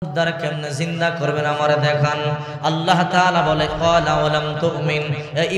মুর্দার কেমনে জিন্দা করবেন আমারে দেখান। আল্লাহ তাআলা বলে ক্বালা ওয়ালাম তুমিন,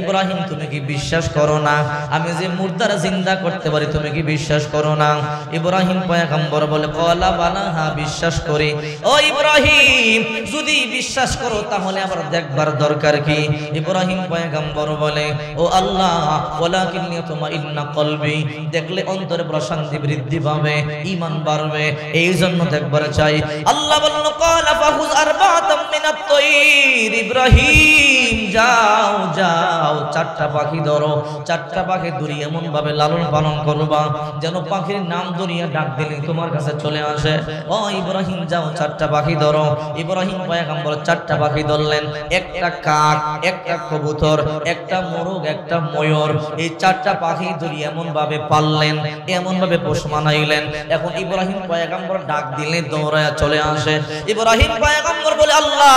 ইব্রাহিম তুমি কি বিশ্বাস করো না আমি যে মুর্দার জিন্দা করতে পারি, তুমি কি বিশ্বাস করো না? ইব্রাহিম পয়গম্বর বলে ক্বালা বালা, হ্যাঁ বিশ্বাস করি। ও ইব্রাহিম যদি বিশ্বাস করো তাহলে আবার দেখবার দরকার কি? ইব্রাহিম পয়গম্বর বলে ও আল্লাহ ওয়ালাকিন্নী তুমাইন্না কলবি, দেখলে অন্তরে প্রশান্তি বৃদ্ধি পাবে, ঈমান বাড়বে, এই জন্য দেখবার চাই। আল্লাহ বলল ক্বালা ফাখুয আরবাআতাম মিনাত তায়র, ইব্রাহিম যাও যাও চারটা পাখি ধরো, চারটা পাখি ধরে এমন ভাবে লালন পালন করবা যেন পাখির নাম ধরিয়া ডাক দিলে তোমার কাছে চলে আসে। ও ইব্রাহিম যাও চারটা পাখি ধরো। ইব্রাহিম পয়গম্বর চারটা পাখি ধরলেন, একটা কাক, একটা কবুতর, একটা মোরগ, একটা ময়ূর। এই চারটা পাখি ধরে এমন ভাবে পাললেন, এমন ভাবে পোষ মানাইলেন। এখন ইব্রাহিম পয়গম্বর ডাক দিলে দৌড়ায়া চলে আসে। ইব্রাহিম পয়গম্বর বলে আল্লাহ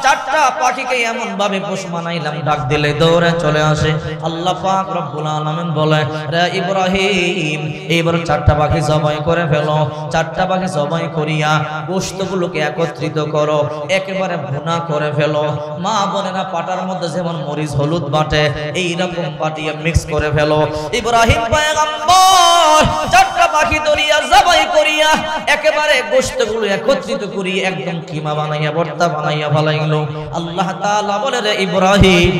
চারটা পাখিকে এমন ভাবে পোষ মানাইলাম, ডাক দিলে দৌড়ে চলে আসে। আল্লাহ পাক রব্বুল আলামিন বলে রে ইব্রাহিম এইবার চারটা পাখি জবাই করে ফেলো। চারটা পাখি জবাই করিয়া গোশতগুলোকে একত্রিত করো, একেবারে ভুনা করে ফেলো। মা বোনেরা পাটার মধ্যে যেমন মরিচ হলুদ বাটে এইরকম বাটিয়ে মিক্স করে ফেলো। ইব্রাহিম পয়গম্বর চারটা পাখি ধরিয়া জবাই করিয়া একেবারে গোশতগুলো একত্রিত করিয়া একদম কিমা বানাইয়া ভর্তা বানাইয়া ফেলাইলো। আল্লাহ তাআলা বলে রে ইব্রাহিম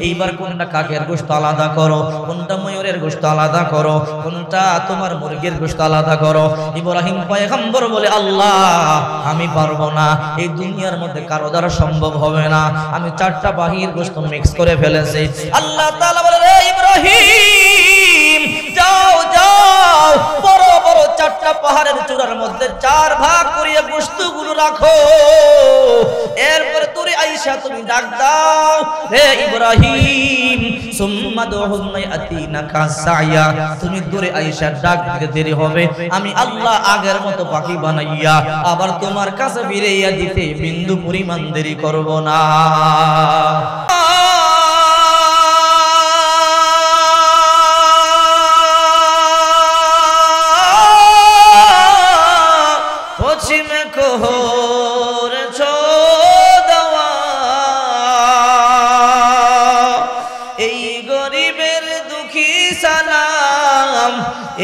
এইবার কোনটা কাকের গোশত আলাদা করো, কোনটা ময়ূরের গোশত আলাদা করো, কোনটা তোমার মুরগির গোশত আলাদা করো। ইব্রাহিম পয়গম্বর বলে আল্লাহ আমি পারবো না, এই দুনিয়ার মধ্যে কারো দ্বারা সম্ভব হবে না, আমি চারটা পাখির গোশত মিক্স করে ফেলেছি। আল্লাহ তাআলা বলে রে ইব্রাহিম যাও যাও বড় বড় চারটা পাহাড়ের চূড়ার মধ্যে চার ভাগ করিয়া গোশতগুলো রাখো। এরপরে তোরে আয়েশা তুমি ডাক দাও হে ইব্রাহিম সুম্মা দুহুন্না ইয়াতিনাকা সায়া, তুমি দূরে আয়েশা ডাক দিতে দেরি হবে, আমি আল্লাহ আগের মতো পাখি বানাইয়া আবার তোমার কাছে ফিরাইয়া দিতে বিন্দু পরিমাণ দেরি করব না।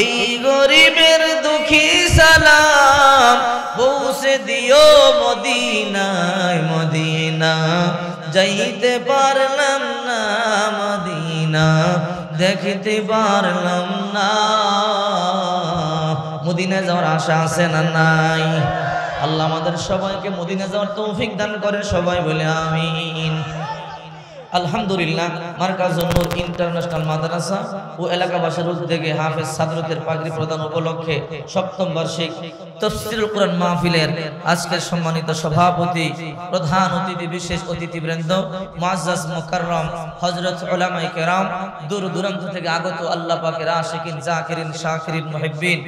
এই গরিবের দুঃখী সালাম পৌঁছে দিও মদিনায়, মদিনা যাইতে পারলাম না, মদিনা দেখতে পারলাম না। মদিনা যাওয়ার আশা আছে না নাই? আল্লাহ আমাদের সবাইকে মদিনা যাওয়ার তৌফিক দান করে, সবাই বলে আমিন। আলহামদুলিল্লাহ মার্কাজুন নূর ইন্টারন্যাশনাল মাদ্রাসা ও এলাকাবাসীর উদ্যোগে হাফেজ সাদরতের পাগড়ি প্রদান উপলক্ষে সপ্তম বার্ষিক তাফসীরুল কুরআন মাহফিলের আজকের সম্মানিত সভাপতি, প্রধান অতিথি, বিশেষ অতিথিবৃন্দ, মুআজ্জাজ মুকাররম হযরত উলামায়ে কেরাম, দূর দূরান্ত থেকে আগত আল্লাহ পাকের আশিকিন, জাকিরিন, শাকিরিন, মুহিব্বিন,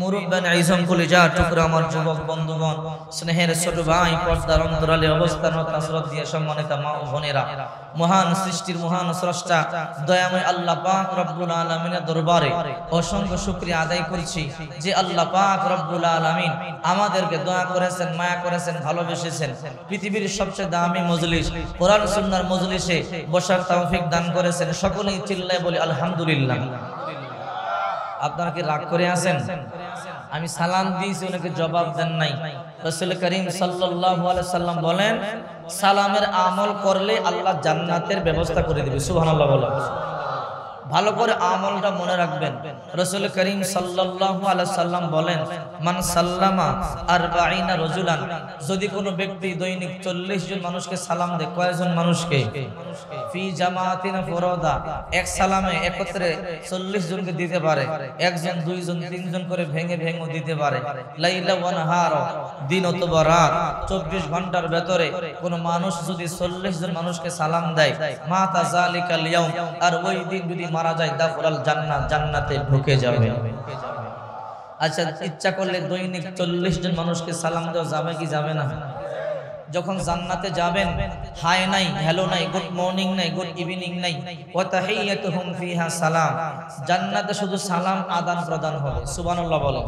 মুরব্বান আইজম, কলিজা টুকরা আমার যুবক বন্ধুগণ, স্নেহের ছোট ভাই, পর্দার অন্তরালে অবস্থানরত নাসরত দিয়ে সম্মানিত মা ও বোনেরা, মহান সৃষ্টির মহান স্রষ্টা দয়াময় আল্লাহ পাক রব্বুল আলামিনের দরবারে অসংখ্য শুকরিয়া আদায় করছি যে আল্লাহ পাক রব্বুল আলামিন আমাদেরকে দয়া করেছেন, মায়া করেছেন, ভালোবেসেছেন। পৃথিবীর সবচেয়ে দামি মজলিস কোরআন সুন্নাহর মজলিসে বসার তৌফিক দান করেছেন। সকলেই চিল্লায় বলি আলহামদুলিল্লাহ। আপনারা কি রাগ করে আছেন? আমি সালাম দিয়েছি, ওনাকে জবাব দেন নাই। রাসূল করিম সাল্লাল্লাহু আলাইহি সাল্লাম বলেন সালামের আমল করলে আল্লাহ জান্নাতের ব্যবস্থা করে দিবে। সুবহানাল্লাহ বলেন। ভালো করে আমলটা মনে রাখবেন। রাসূল করিম সাল্লাল্লাহু আলাইহি সাল্লাম বলেন মান সাল্লামা 40 রাজুলান, যদি কোনো ব্যক্তি দৈনিক 40 জন মানুষকে সালাম দেয়, কয়জন মানুষকে? ফি জামাতিন ফুরাদা, এক সালামে একত্রে 40 জনকে দিতে পারে, একজন, দুইজন, তিনজন করে ভেঙে ভেঙে দিতে পারে। লাইলা ওয়া নাহার, দিন অথবা রাত, 24 ঘন্টার ভেতরে কোনো মানুষ যদি 40 জন মানুষকে সালাম দেয়, মাতা যালিকাল ইয়াউম, আর ওই দিন যদি মারা যায়, দাখুলাল জান্নাত, জান্নাতে ঢুকে যাবে। আচ্ছা, ইচ্ছা করলে দৈনিক 40 জন মানুষকে সালাম দেওয়া যাবে কি যাবে না? যখন জান্নাতে যাবেন, হাই নাই, হ্যালো নাই, গুড মর্নিং নাই, গুড ইভিনিং নাই, ওয়া তাহিয়াতুহুম ফিহা সালাম, জান্নাতে শুধু সালাম আদান প্রদান হবে। সুবহানাল্লাহ বলেন।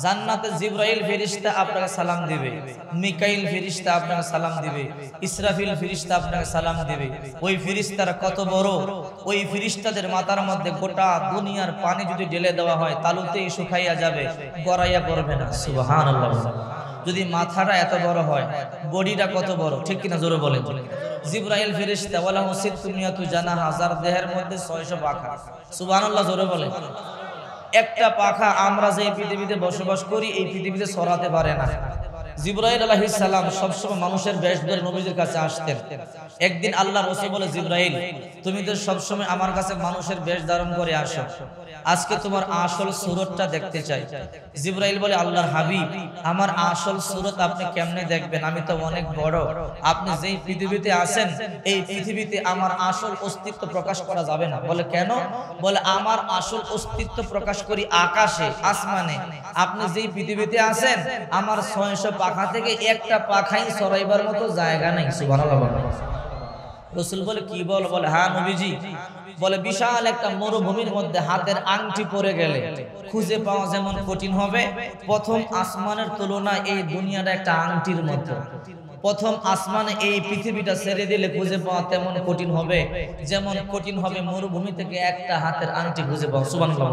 জান্নাতে জিবরাইল ফেরেশতা আপনাকে সালাম দিবে, মিকাইল ফেরেশতা আপনাকে সালাম দিবে, ইসরাফিল ফেরেশতা আপনাকে সালাম দিবে। ওই ফেরেশতারা কত বড়, ওই ফেরেশতাদের মাথার মধ্যে গোটা দুনিয়ার পানি যদি ঢেলে দেওয়া হয় তালুতেই শুকাইয়া যাবে, গড়াইয়া পড়বে না। সুবহানাল্লাহ। যদি মাথাটা এত বড় হয়, বডিটা কত বড়, ঠিক কিনা জোরে বলেন। জিবরাইল ফেরেশতা ওয়ালাহু সিত্তুমিয়াতু জানাহা, যার দেহের মধ্যে 600 পাখা। সুবহানাল্লাহ জোরে বলেন। একটা পাখা আমরা যে পৃথিবীতে বসবাস করি এই পৃথিবীতে ছড়াতে পারে না। জিবরাইল আলাইহিস সালাম সবসময় মানুষের বেশ ধরে নবীদের কাছে আসতেন। একদিন আল্লাহ রাসূল বলে, জিবরাইল তুমি তো সবসময় আমার কাছে মানুষের বেশ ধারণ করে আসো, আজকে তোমার আসল সুরতটা দেখতে চাই। জিবরাইল বলে, আল্লাহর হাবিব আমার আসল সুরত আপনি কেমনে দেখবেন, আমি তো অনেক বড়, আপনি যেই পৃথিবীতে আছেন এই পৃথিবীতে আমার আসল অস্তিত্ব প্রকাশ করা যাবে না। বলে কেন? বলে আমার আসল অস্তিত্ব প্রকাশ করি আকাশে, আসমানে। আপনি যেই পৃথিবীতে আছেন আমার 600 পাখা থেকে একটা পাখাই সরাইবার মতো জায়গা নাই। সুবহানাল্লাহ। রাসূল বলে, কি বল? বলে, হ্যাঁ নবীজি। বলে, বিশাল একটা মরুভূমির মধ্যে হাতের আংটি পরে গেলে খুঁজে পাওয়া যেমন কঠিন হবে, প্রথম আসমানের তুলনায় এই দুনিয়াটা একটা আংটির মতো। প্রথম আসমানে এই পৃথিবীটা ছেড়ে দিলে খুঁজে পাওয়া তেমন কঠিন হবে, যেমন কঠিন হবে মরুভূমি থেকে একটা হাতের আংটি খুঁজে পাওয়া। সুবহানাল্লাহ।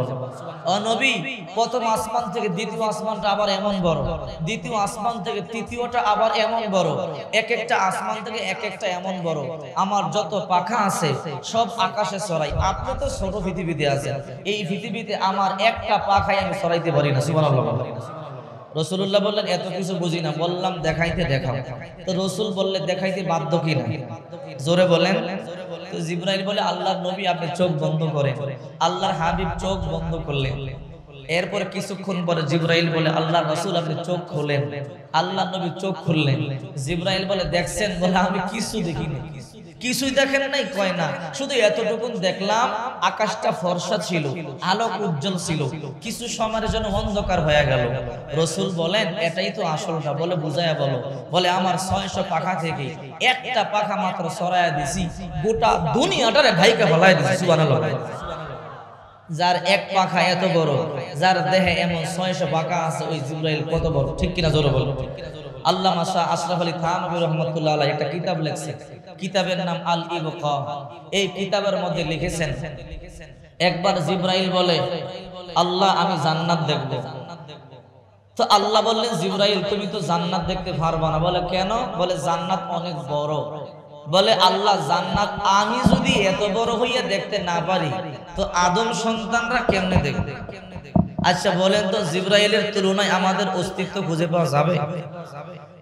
ও নবী, প্রথম আসমান থেকে দ্বিতীয় আসমানটা আবার এমন বড়, দ্বিতীয় আসমান থেকে তৃতীয়টা আবার এমন বড়, এক একটা আসমান থেকে এক একটা এমন বড়। আমার যত পাখা আছে সব আকাশে ছড়াই, আপনি তো ছোট পৃথিবীতে আছেন, এই পৃথিবীতে আমার একটা পাখাই আমি ছড়াইতে পারি না। সুবহানাল্লাহ। রাসূলুল্লাহ বললেন, এত কিছু বুঝি না। বললাম দেখাইতে দেখাও। তো রাসূল বললে, দেখাইতে বাধ্য কিনা? জোরে বলেন। তো জিবরাইল বলে, আল্লাহর নবী আপনি চোখ বন্ধ করেন। আল্লাহর হাবিব চোখ বন্ধ করলেন। এরপর কিছুক্ষণ পরে জিবরাইল বলে, আল্লাহর রাসূল আপনি চোখ খোলেন। আল্লাহর নবী চোখ খুললেন। জিবরাইল বলে, দেখছেন? বলে, আমি কিছু দেখিনি। কিছুই দেখেন নাই? কয় না, শুধু এতটুকু দেখলাম আকাশটা ফর্সা ছিল, আলোক উজ্জ্বল ছিল, কিছু সময়ের জন্য অন্ধকার হয়ে গেল। রাসূল বলেন, এটাই তো আসলটা। বলে, বুঝায়া বলো। বলে, আমার 600 পাখা থেকে একটা পাখা মাত্র সরায়া দিছি, গোটা দুনিয়াটারে ঢাইকা ফলায় দিছি। সুবহানাল্লাহ। যার এক পাখা এত বড়, যার দেহে এমন 600 পাখা আছে, ওই জিবরাইল কত বড়, ঠিক কিনা জোরে বলো। আল্লামা শাহ আশরাফ আলী থানভী রাহমাতুল্লাহ আলাইহি একটা কিতাব লিখছেন, কিতাবের নাম আল ইবকা। এই কিতাবের মধ্যে লিখেছেন, একবার জিবরাইল বলে, আল্লাহ আমি জান্নাত দেখব। তো আল্লাহ বললেন, জিবরাইল তুমি তো জান্নাত দেখতে পারবা না। বলে কেন? বলে জান্নাত অনেক বড়। বলে, আল্লাহ জান্নাত আমি যদি এত বড় হইয়া দেখতে না পারি তো আদম সন্তানরা কেমনে দেখবে? আচ্ছা বলেন তো, জিবরাইলের তুলনায় আমাদের অস্তিত্ব খুঁজে পাওয়া যাবে?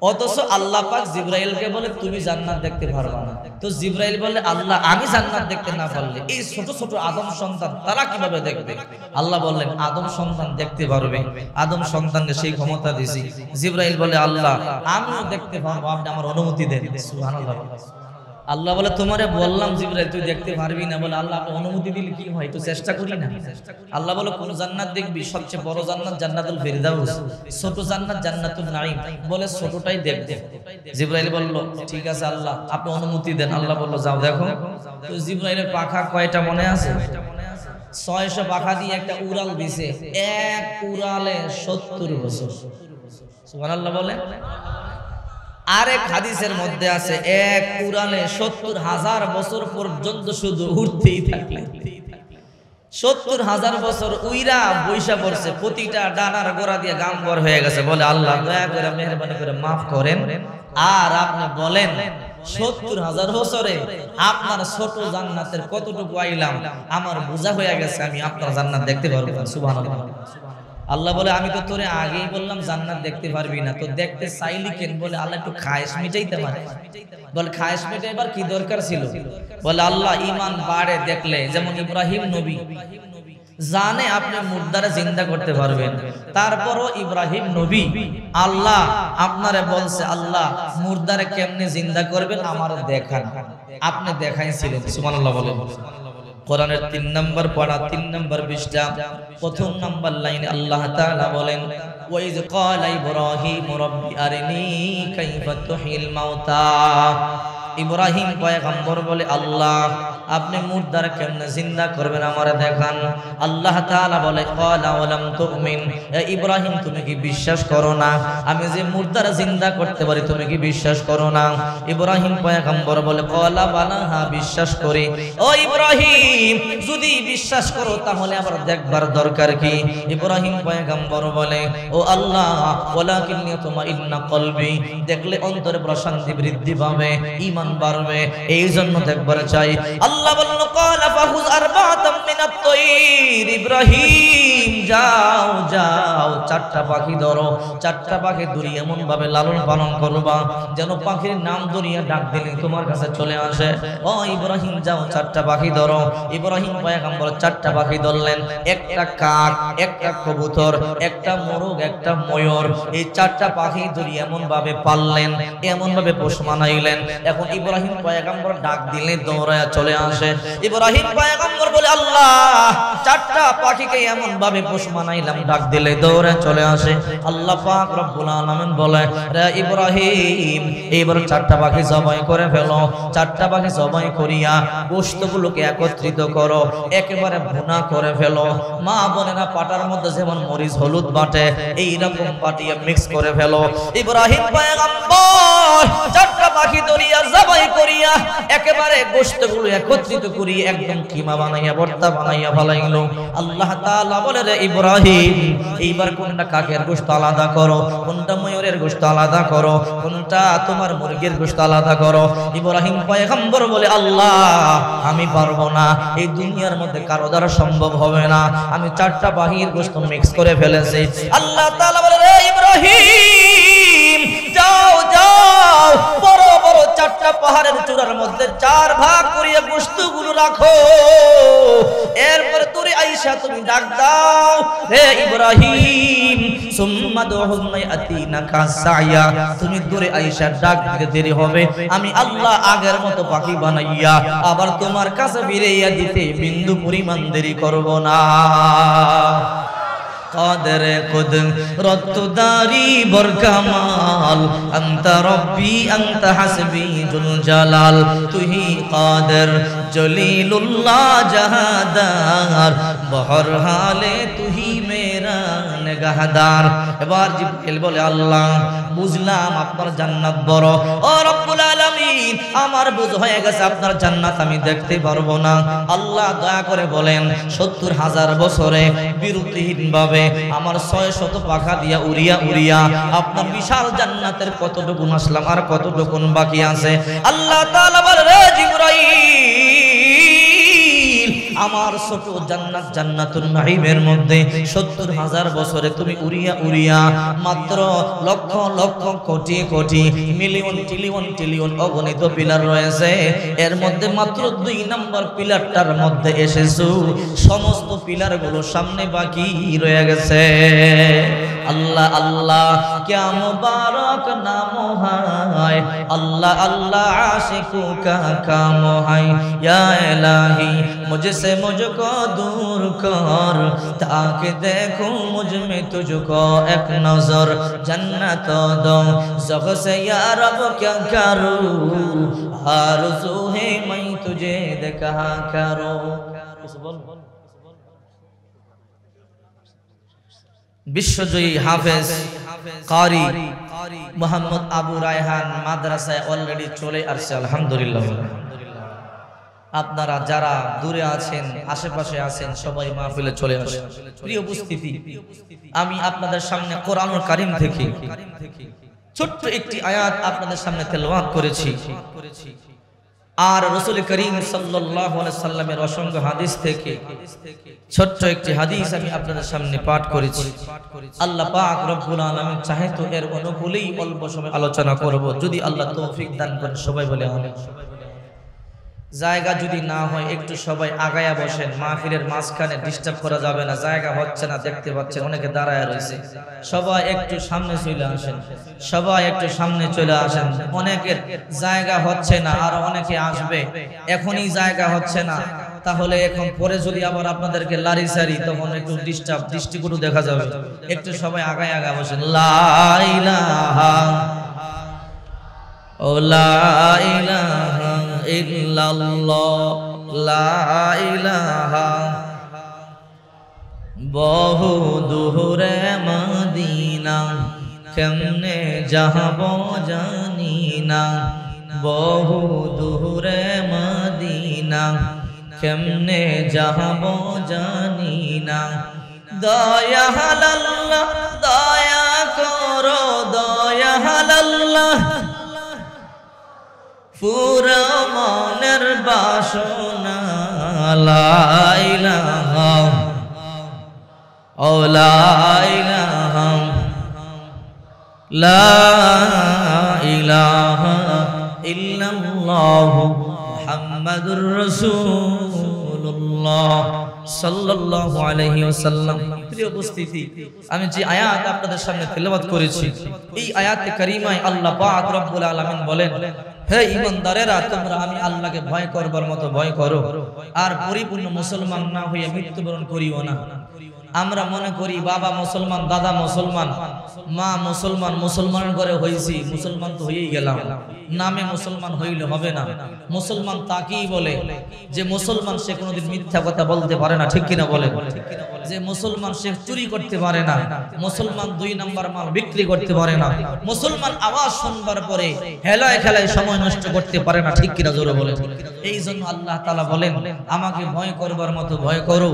অথচ আল্লাহ পাক জিবরাইলকে বলে, তুমি জান্নাত দেখতে পারবা না। তো জিবরাইল বলে, আল্লাহ আমি জান্নাত দেখতে না পারলে এই ছোট ছোট আদম সন্তান তারা কিভাবে দেখবে? আল্লাহ বললেন, আদম সন্তান দেখতে পারবে, আদম সন্তানকে সেই ক্ষমতা দিয়েছি। জিবরাইল বলে, আল্লাহ আমিও দেখতে পারবো, আপনি আমার অনুমতি দেন। সুবহানাল্লাহ। আল্লাহ বলে, তোমারে বললাম জিবরাইল তুই দেখতে পারবি না। বলে, আল্লাহ আপনি অনুমতি দিলে কি হয়, একটু চেষ্টা করি না। আল্লাহ বলে, কোন জান্নাত দেখবি? সবচেয়ে বড় জান্নাত জান্নাতুল ফেরদাউস, ছোট জান্নাত জান্নাতুন নাঈম। বলে, ছোটটাই দেখবে। জিবরাইল বলল, ঠিক আছে আল্লাহ আপনি অনুমতি দেন। আল্লাহ বলল, যাও দেখো। তো জিবরাইলের পাখা কয়টা মনে আছে? 600 পাখা দিয়ে একটা উড়াল দিছে, এক উড়ালে 70 বছর। সুবহানাল্লাহ বলে। আরেক হাদিসের মধ্যে আছে, এক উড়ালে 70,000 বছর পর্যন্ত শুধু উড়তেই থাকলেন। 70,000 বছর উইরা বৈশা পড়ছে, প্রতিটা ডানার গোড়া দিয়ে গাম্বর হয়ে গেছে। বলে, আল্লাহ দয়া করে মেহেরবানি করে মাফ করেন, আর আপনি বলেন 70,000 বছরে আপনার ছোট জান্নাতের কতটুকু আইলাম, আমার বোঝা হয়ে গেছে, আমি আপনার জান্নাত দেখতে পারবো। সুবহানাল্লাহ। আল্লাহ বলে, আমি তো তোরে আগেই বললাম জান্নাত দেখতে পারবি না, তো দেখতে চাইলি কেন? বলে, আল্লাহ একটু খায়েশ মিটাইতে পারে। বলে, খায়েশ মিটাইবার কি দরকার ছিল? বলে, আল্লাহ ঈমান বাড়ে দেখলে, যেমন ইব্রাহিম নবী জানে আপনি মুর্দারে জিন্দা করতে পারবেন, তারপরও ইব্রাহিম নবী আল্লাহ আপনারে বলছে, আল্লাহ মুর্দারে কেমনে জিন্দা করবেন আমার দেখান। আপনি দেখাইছিলেন। সুবহানাল্লাহ বলেন। কোরআনের 3 নম্বর পারা 3 নম্বর পৃষ্ঠা প্রথম নম্বর লাইনে আল্লাহ তাআলা বলেন, ওয়াইজ ক্বালা ইব্রাহিম রাব্বি আরিনি কাইফা তুহিল মাউতা। ইব্রাহিম পয়গম্বর বলে, আল্লাহ আপনি মুর্দার কেমনে জিন্দা করবেন আমারে দেখান। আল্লাহ তাআলা বলে ক্বালা ওয়ালাম তুমিন, ইব্রাহিম তুমি কি বিশ্বাস করো না আমি যে মুর্দার জিন্দা করতে পারি, তুমি কি বিশ্বাস করো না? ইব্রাহিম পয়গম্বর বলে ক্বালা বালা, হ্যাঁ বিশ্বাস করি। ও ইব্রাহিম যদি বিশ্বাস করো তাহলে আবার দেখবার দরকার কি? ইব্রাহিম পয়গম্বর বলে ও আল্লাহ ওয়ালাকিন ইয়াতমাইন্না কলবি, দেখলে অন্তরে প্রশান্তি বৃদ্ধি পাবে, ঈমান বাড়বে, এই জন্য দেখবার চাই। আল্লাহ বলল ক্বালা ফাহুজ আরবাতাম মিনাত তায়র, ইব্রাহিম যাও যাও চারটা পাখি ধরো, চারটা পাখি ধরে এমন ভাবে লালন পালন করবা যেন পাখির নাম ধরিয়া ডাক দিলে তোমার কাছে চলে আসে। ও ইব্রাহিম যাও চারটা পাখি ধরো। ইব্রাহিম পয়গম্বর চারটা পাখি ধরলেন, একটা কাক, একটা কবুতর, একটা মোরগ, একটা ময়ূর। এই চারটা পাখি ধরে এমন ভাবে পাললেন, এমন ভাবে পোষ মানাইলেন। এখন ইব্রাহিম পয়গম্বর ডাক দিলে দৌড়ায়া চলে আসে। ইব্রাহিম পয়গম্বর বলে আল্লাহ চারটা পাখিকে এমন ভাবে পোষ মানাইলাম, ডাক দিলে দৌড়ে চলে আসে। আল্লাহ পাক রব্বুল আলামিন বলে রে ইব্রাহিম এইবার চারটা পাখি জবাই করে ফেলো। চারটা পাখি জবাই করিয়া গোশতগুলোকে একত্রিত করো, একেবারে ভুনা করে ফেলো। মা বোনেরা পাটার মধ্যে যেমন মরিচ হলুদ বাটে এইরকম বাটিয়ে মিক্স করে ফেলো। ইব্রাহিম পয়গম্বর চারটা পাখি ধরিয়া জবাই করিয়া একেবারে গোশতগুলো একত্রিত করিয়া একদম কিমা বানাইয়া ভর্তা বানাইয়া ফেলাইলো। আল্লাহ তাআলা বলে রে ইব্রাহিম এইবার কোনটা কাকের গোশত আলাদা করো, কোনটা ময়ূরের গোশত আলাদা করো, কোনটা তোমার মুরগির গোশত আলাদা করো। ইব্রাহিম পয়গম্বর বলে আল্লাহ আমি পারবো না, এই দুনিয়ার মধ্যে কারো দ্বারা সম্ভব হবে না, আমি চারটা পাখির গোশত মিক্স করে ফেলেছি। আল্লাহ তাআলা বলে রে ইব্রাহিম যাও যাও বড় বড় চারটা পাহাড়ের চূড়ার মধ্যে চার ভাগ করিয়া গোশতগুলো রাখো। এরপর তুই আয়েশা তুমি ডাক দাও হে ইব্রাহিম সুম্মা দুহুন্না ইয়াতিনাকা সায়া, তুমি দূরে আয়েশা ডাক দিতে দেরি হবে, আমি আল্লাহ আগের মতো পাখি বানাইয়া আবার তোমার কাছে ফিরাইয়া দিতে বিন্দু পরিমাণ দেরি করব না। قادر قدرت داری برکمال انت ربی انت حسبی ذو الجلال، تو ہی قادر جلیل اللہ جہادار بہر حال تو ہی میرا نگہدار। এবার জিবরিল বলে আল্লাহ বুঝলাম আপনার জান্নাত বড়, ও রব্বুল আলামিন আমার বুঝ হয়ে গেছে আপনার জান্নাত আমি দেখতে পারবো না। আল্লাহ দয়া করে বলেন ৭০,০০০ বছরে বিরতিহীন ভাবে আমার ৬০০ পাখা দিয়া উড়িয়া উড়িয়া আপনার বিশাল জান্নাতের কতটুকু আসলাম আর কতটুকু বাকি আছে। আল্লাহ তাআলা বলে রে জিবরাইল আমার ছোট জান্নাত জান্নাতুল নাঈমের মধ্যে ৭০,০০০ বছরে তুমি উড়িয়া উড়িয়া মাত্র lakh lakh crore crore million trillion trillion অগণিত পিলার রয়েছে, এর মধ্যে মাত্র ২ নম্বর পিলারটার মধ্যে এসেছো, সমস্ত পিলারগুলো সামনে বাকি রয়ে গেছে। আল্লাহ আল্লাহ क्या मुबारक नाम है, अल्लाह अल्लाह आशिकों का काम है, या इलाही मुझसे मुझको दूर कर ताकि देखूं मुझ में तुझको एक नजर, जन्नत दो ज़ख से या रब क्या करूं, आरज़ू है मैं तुझे देखा करूं। বিশ্বজয়ী হাফেজ কারি মোহাম্মদ আবু রায়হান মাদ্রাসায় অলরেডি চলে আসছে আলহামদুলিল্লাহ। আপনারা যারা দূরে আছেন আশেপাশে আছেন সবাই মাহফিলে চলে আসেন। প্রিয় উপস্থিতি, আমি আপনাদের সামনে কোরআনুল কারীম থেকে ছোট্ট একটি আয়াত আপনাদের সামনে তেলাওয়াত করেছি, আর রাসূল করিম সাল্লাল্লাহু আলাইহি সাল্লামের অসংখ্য হাদিস থেকে ছোট্ট একটি হাদিস আমি আপনাদের সামনে পাঠ করেছি। আল্লাহ পাক রব্বুল আলামিন চাহে তো এর অনুকূলেই অল্প সময় আলোচনা করব, যদি আল্লাহ তৌফিক দান করেন। সবাই বলে আমিন। জায়গা যদি না হয় একটু সবাই আগায়া বসেন, মাহফিলের মাঝখানে ডিস্টার্ব করা যাবে না, জায়গা হচ্ছে না, দেখতে পাচ্ছেন অনেকে দাঁড়ায় রয়েছে, সবাই একটু সামনে চলে আসেন, সবাই একটু সামনে চলে আসেন। অনেকের জায়গা হচ্ছে না, আর অনেকে আসবে, এখনই জায়গা হচ্ছে না, তাহলে এখন পরে যদি আবার আপনাদেরকে লারি সারি তখন একটু ডিস্টার্ব দৃষ্টিকটু দেখা যাবে। একটু সবাই আগায় আগায় বসেন। লা ইলাহা ও লা ইলাহা ইল্লাল্লাহ লা ইলাহা বহু দূরে মদিনা কেমনে যাব জানি না বহু দূরে মদিনা কেমনে যাব জানি না দয়া আল্লাহ দয়া করো দয়া আল্লাহ পুরা মনের বাসনা লা ইলাহা ও লা ইলাহা লা ইলাহা ইল্লাল্লাহ মুহাম্মাদুর রাসূলুল্লাহ সাল্লাল্লাহু আলাইহি ওয়াসাল্লাম। প্রিয় উপস্থিতি, আমি যে আয়াত আপনাদের সামনে তেলাওয়াত করেছি এই আয়াতে কারিমায় আল্লাহ পাক রব্বুল আলামিন বলেন, হে ঈমানদারেরা তোমরা আমি আল্লাহকে ভয় করবার মতো ভয় করো আর পরিপূর্ণ মুসলমান না হয়ে মৃত্যুবরণ করিও না। আমরা মনে করি বাবা মুসলমান, দাদা মুসলমান, মা মুসলমান, মুসলমান করে হয়েছি, মুসলমান তো হয়েই গেলাম, নামে মুসলমান হইলে হবে না। মুসলমান তাকেই বলে যে মুসলমান সে কোনোদিন মিথ্যা কথা বলতে পারে না, ঠিক কিনা বলে? যে মুসলমান সে চুরি করতে পারে না, মুসলমান 2 নাম্বার মাল বিক্রি করতে পারে না, মুসলমান আওয়াজ শুনবার পরে হেলায় খেলায় সময় নষ্ট করতে পারে না, ঠিক কিনা জোরে বলে? এই জন্য আল্লাহ তাআলা বলেন আমাকে ভয় করবার মতো ভয় করো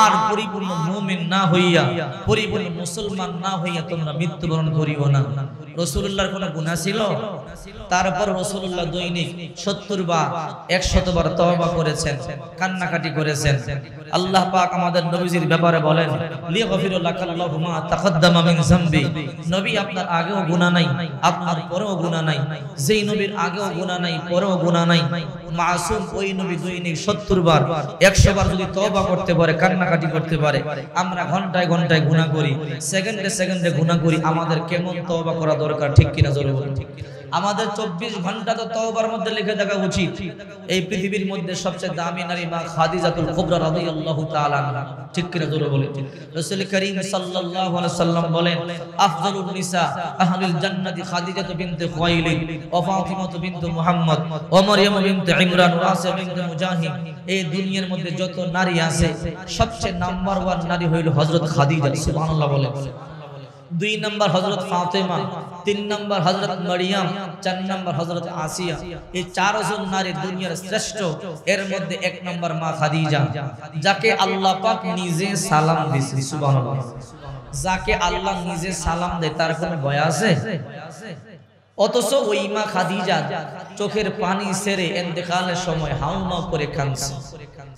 আর পরিপূর্ণ মুমিন না হইয়া পরিপূর্ণ মুসলমান না হইয়া তোমরা মৃত্যুবরণ করিও না। রাসূলুল্লাহর কোনো গুনাহ ছিল? তারপর রাসূলুল্লাহ দৈনিক 70 বা 100 বার তওবা করেছেন, কান্নাকাটি করেছেন। আল্লাহ পাক আমাদের নবীজির ব্যাপারে বলেন লিয়াগফিরু লাকাল্লাহু মা তাকদ্দামা মিন যামবি, নবী আপনার আগেও গুনাহ নাই, আপনার পরেও গুনাহ নাই। যেই নবীর আগেও গুনাহ নাই, পরেও গুনাহ নাই, মাসুম ওই নবী দৈনিক 70 বার 100 বার যদি তওবা করতে পারে, কান্নাকাটি করতে পারে, আমরা ঘন্টায় ঘন্টায় গুনাহ করি, সেকেন্ডে সেকেন্ডে গুনাহ করি, আমাদের কেমন তওবা করা দরকার, ঠিক কিনা জোরে বলুন? আমাদের 24 ঘন্টা তো তওবার মধ্যে লিখে থাকা উচিত। এই পৃথিবীর মধ্যে সবচেয়ে দামি নারী মা খাদিজাতুল কুবরা রাদিয়াল্লাহু তাআলা আনহা, ঠিক কিনা জোরে বলেন? রাসূল করিম সাল্লাল্লাহু আলাইহি সাল্লাম বলেন আফজালুন নিসা আহলুল জান্নাতি খাদিজাতু বিনতে খুয়াইলিদ ওয়া ফাতিমাতু বিনতু মুহাম্মদ ওয়া মারইয়াম বিনতে ইমরান ওয়া আসিয়া বিনতে মুজাহিদ। এই দুনিয়ার মধ্যে যত নারী আছে সবচেয়ে নাম্বার 1 নারী হইল হযরত খাদিজা, সুবহানাল্লাহ বলেন। 2 নাম্বার হযরত ফাতেমা, 3 নাম্বার হযরত মারইয়াম, 4 নাম্বার হযরত আসিয়া। এই 4 জন নারী দুনিয়ার শ্রেষ্ঠ। এর মধ্যে 1 নাম্বার মা খাদিজা, যাকে আল্লাহ পাক নিজে সালাম দিয়েছে, সুবহানাল্লাহ। যাকে আল্লাহ নিজে সালাম দেয় তার কোনো ভয় আছে? অথচ ওই মা খাদিজা চোখের পানি ছেড়ে ইন্তেকালের সময় হাউমাউ করে কাঁদছে,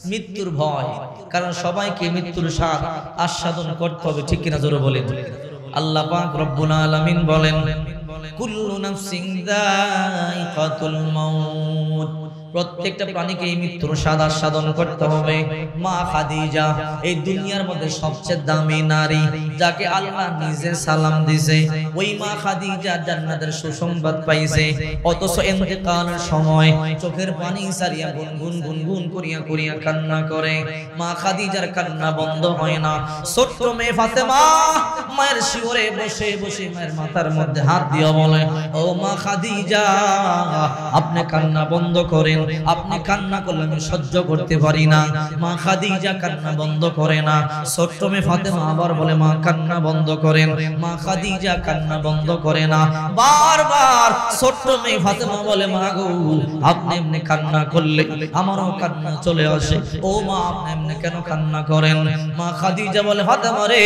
মৃত্যুর ভয়। কারণ সবাইকে মৃত্যুর স্বাদ আস্বাদন করতে হবে, ঠিক কিনা জোরে বলেন? আল্লাহ পাক রব্বুল আলামিন বলেন কুল্লু নাফসিন যায়িকাতুল মাউত, প্রত্যেকটা প্রাণীকে এই মৃত্যুর স্বাদ আস্বাদন করতে হবে। মা খাদিজা এই দুনিয়ার মধ্যে সবচেয়ে দামি নারী, যাকে আল্লাহ নিজে সালাম দিয়েছে। ওই মা খাদিজা জান্নাতের সুসংবাদ পাইছে, অথচ ইন্তেকালের সময় চোখের পানি সারিয়া গুনগুন গুনগুন করিয়া করিয়া কান্না করে। মা খাদিজার কান্না বন্ধ হয় না। ছোট্ট মেয়ে ফাতেমা মায়ের শিওরে বসে বসে মায়ের মাথার মধ্যে হাত দিয়া বলে, ও মা খাদিজা আপনি কান্না বন্ধ করেন, আপনি কান্না করলে আমি সহ্য করতে পারি না। মা খাদিজা কান্না বন্ধ করে না। ছোট্ট মেয়ে ফাতেমা আবার বলে, মা কান্না বন্ধ করেন। মা খাদিজা কান্না বন্ধ করে না। বারবার ছোট্ট মেয়ে ফাতেমা বলে, মা গো আপনি এমনি কান্না করলে আমারও কান্না চলে আসে। ও মা আপনি এমনি কেন কান্না করেন? মা খাদিজা বলে, ফাতেমা রে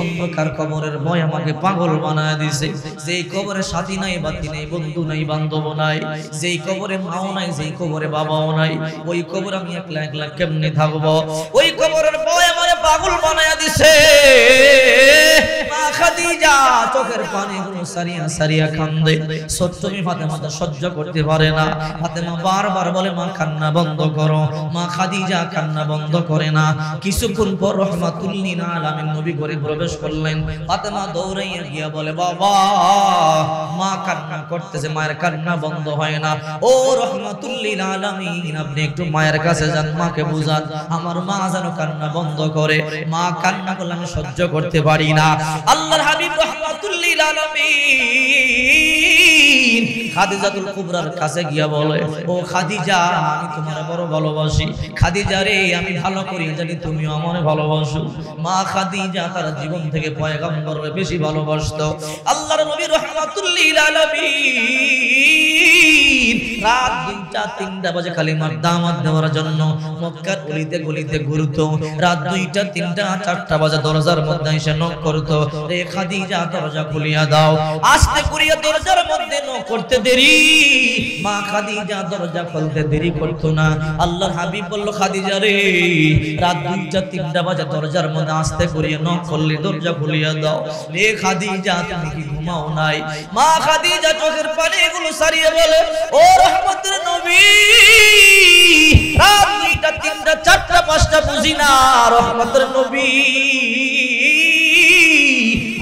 অন্ধকার কবরের ভয় আমাকে পাগল বানায় দিয়েছে। যেই কবরে সাথী নাই, বাতি নাই, বন্ধু নাই, বান্ধব নাই, যেই কবরে মাও নাই, যেই কবরে বাবাও নাই, ওই কবরে আমি একলা একলা কেমনে থাকবো? ওই কবরের ভয় আমারে পাগল বানায়া দিছে। মা খাদিজা চোখের পানিগুলো সারিয়া সারিয়া কান্দে। ছোট্ট মেয়ে ফাতেমা তো সহ্য করতে পারে না। ফাতেমা বারবার বলে, মা কান্না বন্ধ করো। মা খাদিজা কান্না বন্ধ করে না। কিছুক্ষণ পর রাহমাতুল লিল আলামিন নবী ঘরে প্রবেশ করলেন। ফাতেমা দৌড়াইয়া গিয়া বলে, বাবা মা কান্না করতেছে, মায়ের কান্না বন্ধ হয় না। ও রাহমাতুল লিল আলামিন আপনি একটু মায়ের কাছে যান, মাকে বুঝান আমার মা যেন কান্না বন্ধ করে। মা কান্না করলে আমি সহ্য করতে পারি না। আল্লাহর হাবিব রাহমাতুল লিল আলামিন খাদিজাতুল কুবরার কাছে গিয়া বলে, ও খাদিজা, আমি তোমার বড় ভালোবাসি। খাদিজা রে, আমি ভালো করি জানি তুমিও আমারে ভালোবাসো। মা খাদিজা তার জীবন থেকে পয়গম্বরকে বেশি ভালোবাসতো। আল্লাহর নবী রাহমাতুল লিল আলামিন রাত 2টা-3টা বাজে কালিমার দাওয়াত দেওয়ার জন্য মক্কার গলিতে গলিতে ঘুরতো। রাত 2টা, 3টা, 4টা বাজে দরজার মধ্যে এসে নক করতো, রে খাদিজা দরজা খুলিয়া দাও। আস্তে করিয়া দরজার মধ্যে নক করতে দেরি, মা খাদিজা দরজা খুলতে দেরি করতো না। আল্লাহর হাবিব বলল, খাদিজা রে, রাত 2টা, 3টা বাজে দরজার মধ্যে আস্তে করিয়া নক করলে দরজা খুলিয়া দাও। রে খাদিজা, তুমি কি ঘুমাও নাই? মা খাদিজা চোখের পানিগুলো সারিয়ে বলে, ও রহমতের নবী, রাত 2টা, 3টা, 4টা, 5টা বুঝি না, রহমতের নবী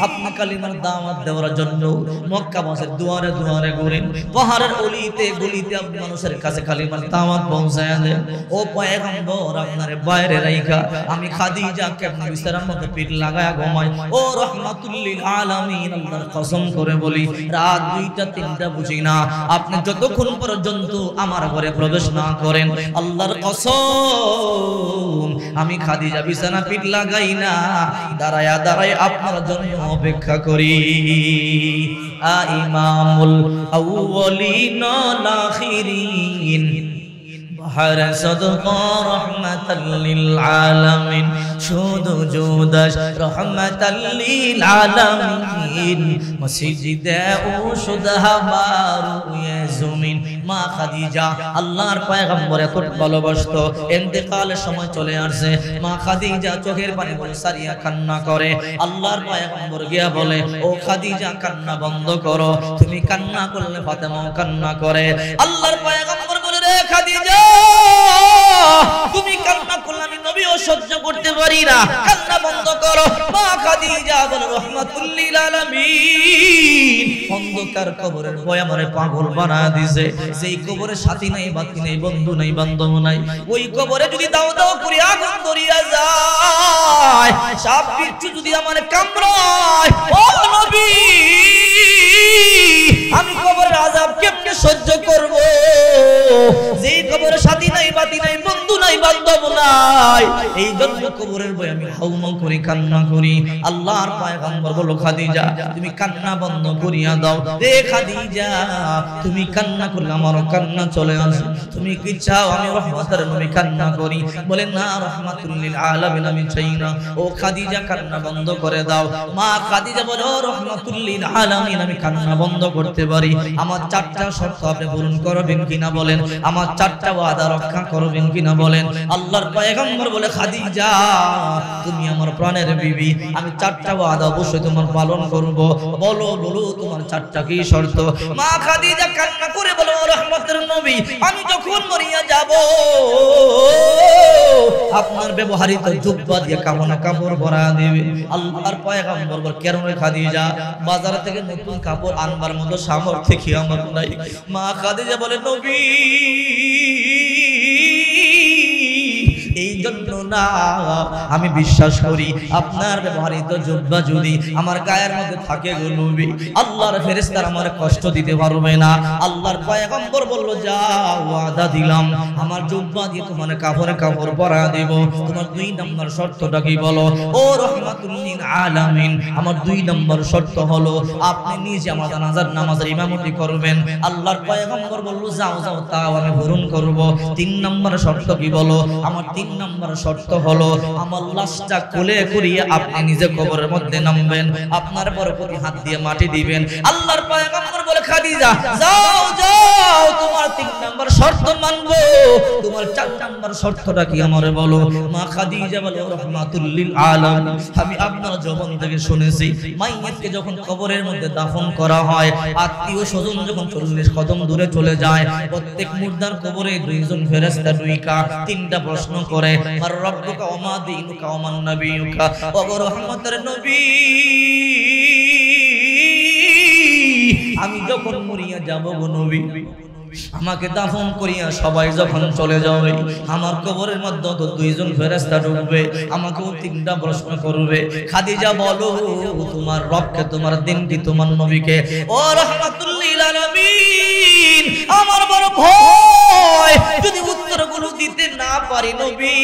আপনি কালিমার দাওয়াত দেওয়ার জন্য মক্কা মাসের দুয়ারে দুয়ারে ঘুরেন, পাহাড়ের অলিতে গলিতে আপনি মানুষের কাছে কালিমার দাওয়াত পৌঁছায় দেন। ও পয়গম্বর, আপনার বাইরে রাইখা আমি খাদিজা কেমন বিছানার মধ্যে পিঠ লাগায়া ঘুমাই। ও রাহমাতুল লিল আলামিন, আল্লাহর কসম করে বলি, রাত 2টা 3টা বুঝি না, আপনি যতক্ষণ পর্যন্ত আমার ঘরে প্রবেশ না করেন, আল্লাহর কসম আমি খাদিজা বিছানা পিঠ লাগাই না, দাঁড়ায়া দাঁড়ায় আপনার জন্য অপেক্ষা করি। ইমামুল আউয়ালিন ওয়াল আখিরিন, বাহর সাদকা রাহমাতাল লিল আলামিন, শুধু জুদাস রাহমাতাল লিল আলামিন, মসজিদে উশুদ হামারু ইয়া জমিন। মা খাদিজা আল্লাহর পয়গম্বর এত ভালোবাসতো, ইন্তেকালের সময় চলে আসছে, মা খাদিজা চোখের পানি সারিয়া কান্না করে। আল্লাহর পয়গম্বর গিয়া বলে, ও খাদিজা, কান্না বন্ধ করো, তুমি কান্না করলে ফাতেমাও কান্না করে। আল্লাহর পয়গম্বর বলে, রে খাদিজা, তুমি কান্না করলে আমি নবীও সহ্য করতে পারি না, কান্না বন্ধ করো। মা খাদিজা বলে, রাহমাতুল লিল আলামিন, অন্ধকার কবরের ভয় আমারে পাগল বানায় দিয়েছে। যেই কবরে সাথী নাই, বাতি নাই, বন্ধু নাই, বান্ধব নাই, ওই কবরে যদি দাও দাও করে আগুন ধরিয়া যায়, সাপ বিচ্ছু যদি আমারে কামড়ায়, ও নবী, আমি কবরের আযাব কেমনে সহ্য করব? যেই কবরে সাথী নাই, বাতি নাই, বন্ধু নাই, বান্ধব নাই, এই জন্য কবরের ভয় আমি হাউমাউ করে কান্না করি। আল্লাহর পয়গম্বর বলল, খাদিজা, তুমি কান্না বন্ধ করিয়া দাও। রে খাদিজা, তুমি কান্না করলে আমারও কান্না চলে আসে। তুমি কি চাও আমি রহমতের নবী কান্না করি? বলে, না, রাহমাতুল লিল আলামিন আমি চাই না। ও খাদিজা, কান্না বন্ধ করে দাও। মা খাদিজা বলে, ও রাহমাতুল লিল আলামিন, আমি কান্না বন্ধ করতে পারি, আমার 4টা শর্ত আপনি পূরণ করবেন কিনা বলেন, আমার 4টা ওয়াদা রক্ষা করবেন কিনা বলেন। আল্লাহর পয়গম্বর বলে, খাদিজা, তুমি আমার প্রাণের বিবি, আমি 4টা ওয়াদা অবশ্যই তোমার পালন করব। বলো বলো, তোমার 4টা কি শর্ত? মা খাদিজা কান্না করে বলে, ও রহমতের নবী, আমি যখন মরিয়া যাব, আপনার ব্যবহারিত জুব্বা দিয়ে কামনা কাপড় ভরা দিবে। আল্লাহর পয়গম্বর বলে, কেন রে খাদিজা, বাজার থেকে নতুন কাপড় আনবার মতো সামর্থ্য কি আমার নাই? মা খাদিজা বলে, নবী, এই জন্য না, আমি বিশ্বাস করি আপনার ব্যবহারিত জুব্বা যদি আমার গায়ের মধ্যে থাকে গো নবী, আল্লাহর ফেরেশতারা আমার কষ্ট দিতে পারবে না। আল্লাহর পয়গম্বর বলল, যাও, ওয়াদা দিলাম, আমার জুব্বা দিয়ে তোমার কাপড় পরা দেব। তোমার 2 নম্বর শর্তটা কি বলো? ও রাহমাতুল লিল আলামিন, আমার 2 নম্বর শর্ত হলো আপনি নিজে আমার জানাজার নামাজের ইমামতি করবেন। আল্লাহর পয়গম্বর বলল, যাও যাও, তাও আমি পূরণ করব। 3 নম্বর শর্ত কি বলো? আমার 3 নম্বর শর্ত হলো আমার লাশটা কোলে করিয়ে আপনি নিজে কবরের মধ্যে নামবেন, আপনার বরকতি হাত দিয়ে মাটি দিবেন। আল্লাহর পয়গম্বর বলে, খাদিজা, যাও যাও, তোমার 3 নম্বর শর্ত মানব। তোমার 4 নম্বর শর্তটা কি আমারে বলো? মা খাদিজা বলে, রাহমাতুল লিল আলামিন, আমি আপনার জবান থেকে শুনেছি, মাইয়াতকে যখন কবরের মধ্যে দাফন করা হয়, আত্মীয় স্বজন যখন 40 কদম দূরে চলে যায়, প্রত্যেক মুর্দার কবরে 2 জন ফেরেশতা ঢুইকা 3টা প্রশ্ন করে, আর রব্বুকা ওয়া মা দীনুকা ওয়া মান নাবিয়ুকা, ও রহমতের নবী, আমি যখন মরিয়া যাব গো নবী, আমাকে দাফন করিয়া সবাই যখন চলে যাবে, আমার কবরের মধ্যে তো 2 জন ফেরেশতা ঢুকবে, আমাকেও 3টা প্রশ্ন করবে। খাদিজা বলো, তোমার রবকে, তোমার দিনকে, তোমার নবীকে, ও রাহমাতুল লিল আলামিন, পারি নবী,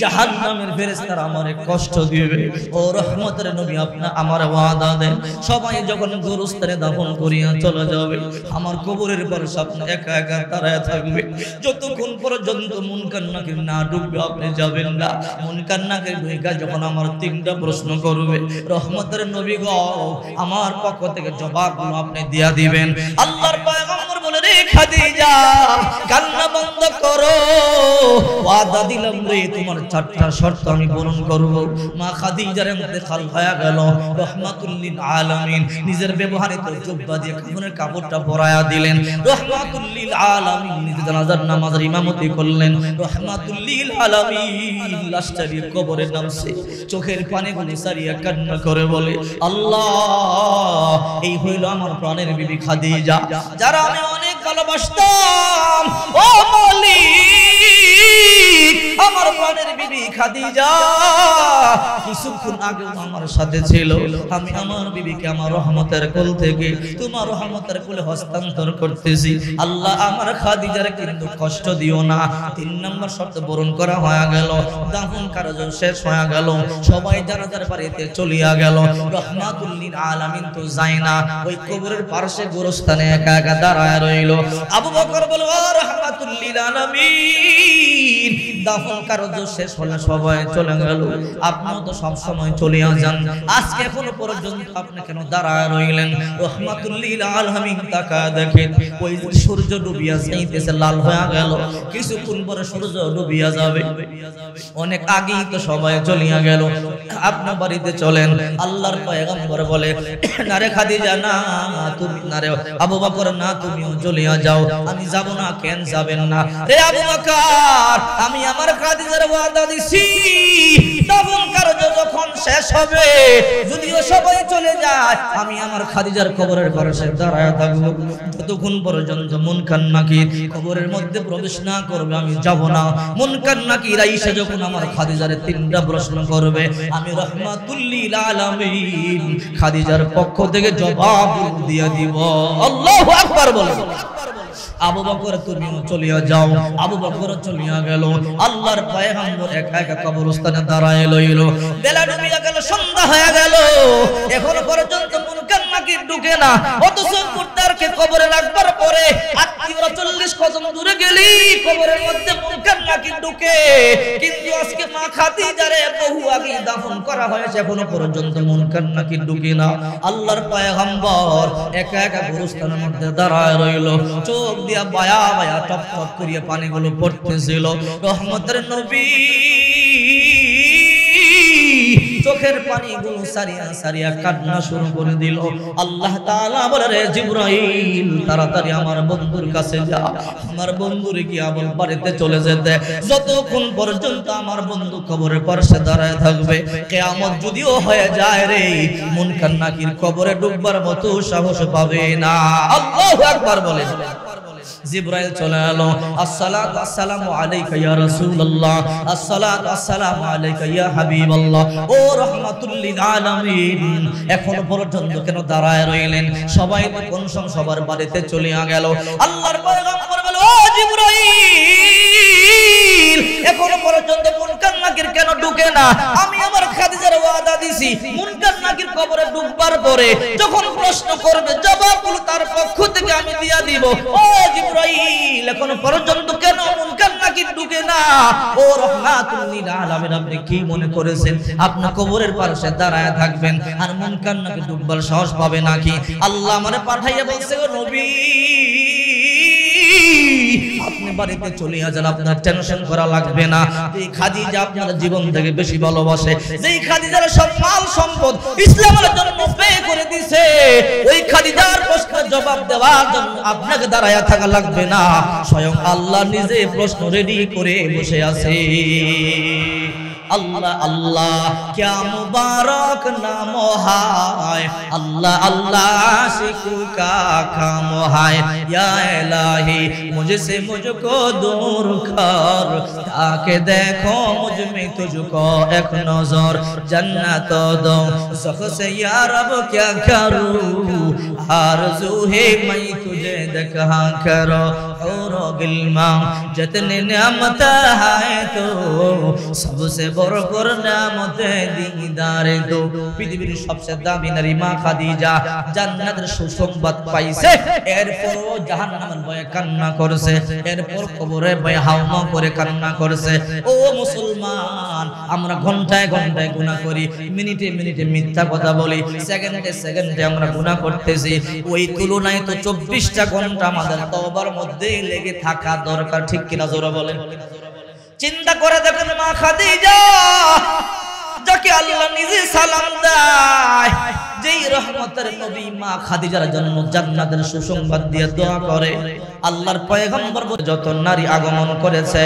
জাহান্নামের ফেরেশতারা আমারে কষ্ট দিবে। ও রহমতের নবী, আপনি আমার ওয়াদা দেন, সবাই যখন গোরস্থানে দাফন করিয়া চলে যাবে, আমার কবরের পাশে আপনি একা একা দাঁড়ায় থাকবে। যতক্ষণ পর্যন্ত মুনকার নাকির না ডুববে আপনি যাবেন না। মুনকার নাকির ভূমিকা যখন আমার 3টা প্রশ্ন করবে, রহমতের নবী গো, আমার পক্ষ থেকে জবাবগুলো আপনি দিয়া দিবেন। আল্লাহর পয়গম্বর বলে, রে খাদিজা, কান্না বন্ধ করো, ওয়াদা দিলাম রে তোমার 4টা শর্ত আমি পূরণ করব। মা খাদিজার ইন্তেকাল হয়ে গেল। রহমাতুল লিল আলামিন নিজের ব্যবহারিত জুব্বা দিয়ে কাফনের কাপড়টা পরায়া দিলেন। রহমাতুল লিল আলামিন নিজে জানাজার নামাজের ইমামতি করলেন। রহমাতুল লিল আলামিন লাশটারি কবরে নামছে, চোখের পানিগুলো সারিয়া কান্না করে বলে, আল্লাহ, এই হইল আমার প্রাণের বিবি খাদিজা, যারা আমি অনেক ভালোবাসতাম। ও মালিক, আমার প্রাণের বিবি খাদিজা কিছুক্ষণ আগে আমার সাথে ছিল। আমি আমার বিবিকে আমার রহমতের কোল থেকে তোমার রহমতের কোলে হস্তান্তর করতেছি। আল্লাহ, আমার খাদিজার কিন্তু কষ্ট দিও না। 3 নম্বর শর্ত পূরণ করা হয়ে গেল। দাফন কার্য শেষ হয়ে গেল। সবাই জানাজার বাড়িতে চলিয়া গেল। রহমাতুল লিল আলামিন তো যায় না, ওই কবরের পাশে গোরস্থানে একা একা দাঁড়ায় রইল। আবু বকর বলে, ও রহমাতুল লিল আলামিন, দাফন কার্য শেষ হলে সবাই চলে গেল, আপনিও তো সব সময় চলিয়া যান, আজকে এখনো পর্যন্ত আপনি কেন দাঁড়ায় রইলেন? রহমাতুল লিল আলামিন তাকায় দেখেন, ওই সূর্য ডুবিয়া যাইতেছে, লাল হয়ে গেল। কিছুক্ষণ পরে সূর্য ডুবিয়া যাবে। অনেক আগেই তো সবাই চলিয়া গেল, আপনি বাড়িতে চলেন। আল্লাহর পয়গম্বর বলে, না রে খাদিজা, না তুমি, না রে আবু বকর, না তুমিও চলিয়া যাও। আমি যাব না। কেন যাবেন না? রে আবু বকর, আমি আমার খাদিজার ওয়াদা দিছি, দাফন কার্য যখন শেষ হবে, যদিও সবাই চলে যায়, আমি আমার খাদিজার কবরের পাশে দাঁড়ায় থাকবো। যতক্ষণ পর্যন্ত মুনকার নাকির কবরের মধ্যে প্রবেশ না করবে আমি যাব না। মুনকার নাকির আইসা যখন আমার খাদিজার 3টা প্রশ্ন করবে, আমি রহমাতুল লিল আলামিন খাদিজার পক্ষ থেকে জবাব দিয়ে দিব। আল্লাহু আকবার বলে। আবু বকর, তুমিও চলিয়া যাও। আবু বকর চলিয়া গেল। আল্লাহর পয়গম্বর একা একা কবরস্থানে দাঁড়ায় লইল। বেলা ডুবিয়া গেল, সন্ধ্যা হয়ে গেল, এখনো পর্যন্ত মুনকার নাকির ঢুকে না। অথচ মুর্দারকে কবরে রাখবার পরে আত্মীয়রা 40 কদম দূরে গেলি কবরের মধ্যে মুনকার নাকির ঢুকে। কিন্তু আজকে মা খাদিজারে বহু আগে দাফন করা হয়েছে, এখনো পর্যন্ত মুনকার নাকির ঢুকে না। আল্লাহর পয়গম্বর একা একা কবরস্থানের মধ্যে দাঁড়ায় রইল। চোখ দিয়া বায়া বায়া টপ টপ করিয়া পানিগুলো পড়তেছিল। রহমতের নবী চোখের পানিগুলো সারিয়া সারিয়া কান্না শুরু করে দিল। আল্লাহ তাআলা বলে, রে জিবরাইল, তাড়াতাড়ি আমার বন্ধুর কাছে যা, আমার বন্ধুরে গিয়ে আমার বাড়িতে চলে যেতে। যতক্ষণ পর্যন্ত আমার বন্ধু কবরের পাশে দাঁড়ায় থাকবে, কিয়ামত যদিও হয়ে যায় রে, মুনকার নাকির কবরে ডুববার মতো সাহস পাবে না। আল্লাহু আকবার বলে। জিবরাইল চলে এলো। আসসালাতু আসসালামু আলাইকা ইয়া রাসূলুল্লাহ, আসসালাতু আসসালামু আলাইকা ইয়া হাবিবাল্লাহ। ও রাহমাতুল লিল আলামিন, এখনো পর্যন্ত কেন দাঁড়ায় রইলেন? সবাই তো কোন সবার বাড়িতে চলে গেল। আল্লাহর পয়গম্বর বলে, ও জিবরাইল, এখনো পর্যন্ত মুনকার নাকির কেন ঢুকে না? আমি আমার খাদিজার ওয়াদা দিছি, মুনকার নাকির কবরে ডুববার পরে যখন প্রশ্ন করবে, জবাবগুলো তার পক্ষ থেকে আমি দিয়া দিব। ও জিবরাইল, এখনো পর্যন্ত কেন মুনকার নাকির ঢুকে না? ও রহমাতুল লিল আলামিন, আপনি কি মনে করেছেন আপনি কবরের পাশে দাঁড়ায় থাকবেন আর মুনকার নাকির ডুববার সাহস পাবে নাকি? আল্লাহ আমারে পাঠাইয়া বলছে, ও নবী, আপনি বাড়িতে চলে যান, আপনার টেনশন করা লাগবে না। এই খাদিজা আপনার জীবন থেকে বেশি ভালোবাসে, যেই খাদিজার সব মাল সম্পদ ইসলামের জন্য ব্যয় করে দিয়েছে, ওই খাদিজার প্রশ্নের জবাব দেওয়ার জন্য আপনাকে দাঁড়ায়া থাকা লাগবে না। স্বয়ং আল্লাহ নিজে প্রশ্ন রেডি করে বসে আছে। अल्लाह अल्लाह क्या मुबारक नाम है, अल्लाह अल्लाह आशिकू का काम है। या इलाही मुझसे मुझको दूर कर, ताकि देखो मुझ में तुझको एक नजर, जन्नत दो सख से या रब क्या करूँ, आरज़ू है मैं तुझे देखा करो, हूर गिल्मा जितनी नेमत है तो सबसे बरकर नेमत दीदार दो পৃথিবীর সবচেয়ে দামি নারী মা খাদিজা জান্নাতের সুসংবাদ পাইছে এরপরও জাহান্নামের ভয়ে কান্না করেছে এরপর কবরে ভয়ে হাওমা করে কান্না করেছে ও মুসলমান আমরা ঘন্টায় ঘন্টায় গুনাহ করি মিনিটে মিনিটে মিথ্যা কথা বলি সেকেন্ডে সেকেন্ডে আমরা গুনাহ করতেছি ওই তুলনায় তো 24টা ঘন্টা আমাদের তওবার মধ্যেই লেগে থাকা দরকার ঠিক কিনা জোরে বলেন চিন্তা করে দেখেন মা খাদিজা যাকে আল্লাহ নিজে সালাম দেয় যেই রহমতের নবী মা খাদিজার জন্য জান্নাতের সুসংবাদ দিয়ে দোয়া করে আল্লাহর পয়গম্বর যত নারী আগমন করেছে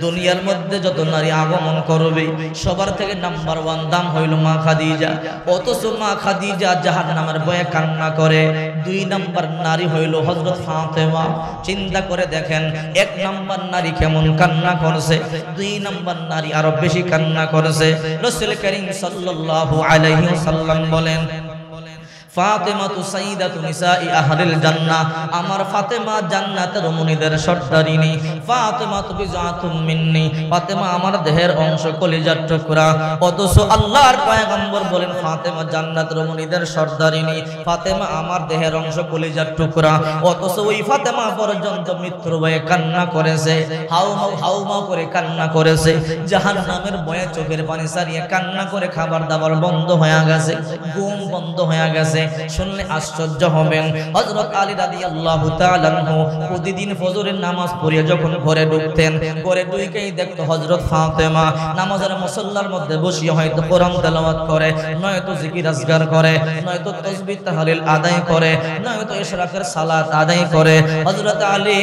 দুনিয়ার মধ্যে যত নারী আগমন করবে সবার থেকে নাম্বার 1 দাম হইল মা খাদিজা অথচ মা খাদিজা জাহান্নামের ভয়ে কান্না করে 2 নাম্বার নারী হইল হযরত ফাতেমা চিন্তা করে দেখেন 1 নাম্বার নারী কেমন কান্না করছে 2 নাম্বার নারী আরো বেশি কান্না করেছে রাসূল করিম সাল্লাল্লাহু আলাইহি ওয়াসাল্লাম বলেন ফাতেমা তু সাইয়্যিদাতু নিসাই আহলিল জান্নাহ আমার ফাতেমা জান্নাতের রমণীদের সর্দারিনী ফাতেমা তু বিজাতুম মিন্নি ফাতেমা আমার দেহের অংশ কলিজার টুকরা অথচ আল্লাহর পয়গম্বর বলেন ফাতেমা জান্নাতের রমণীদের সর্দারিনী ফাতেমা আমার দেহের অংশ কলিজার টুকরা অথচ ওই ফাতেমা পর্যন্ত মৃত্যুর ভয়ে কান্না করেছে হাউমাউ করে কান্না করেছে জাহান্নামের ভয়ে চোখের পানি ছাড়িয়ে কান্না করে খাবার দাবার বন্ধ হয়ে গেছে ঘুম বন্ধ হয়ে গেছে শুনলে আশ্চর্য হবেন হযরত আলী রাদিয়াল্লাহু তাআলা আনহু প্রতিদিন ফজরের নামাজ পড়িয়ে যখন ঘরে ঢুকতেন ঘরে ঢুকেই দেখতো হযরত ফাতেমা নামাজের মুসল্লার মধ্যে বসিয়ে হয়তো কোরআন তেলাওয়াত করে নয়তো জিকির আজকার করে নয়তো তাসবিহ তাহলিল আদায় করে নয়তো ইশরাকের সালাত আদায় করে হযরত আলী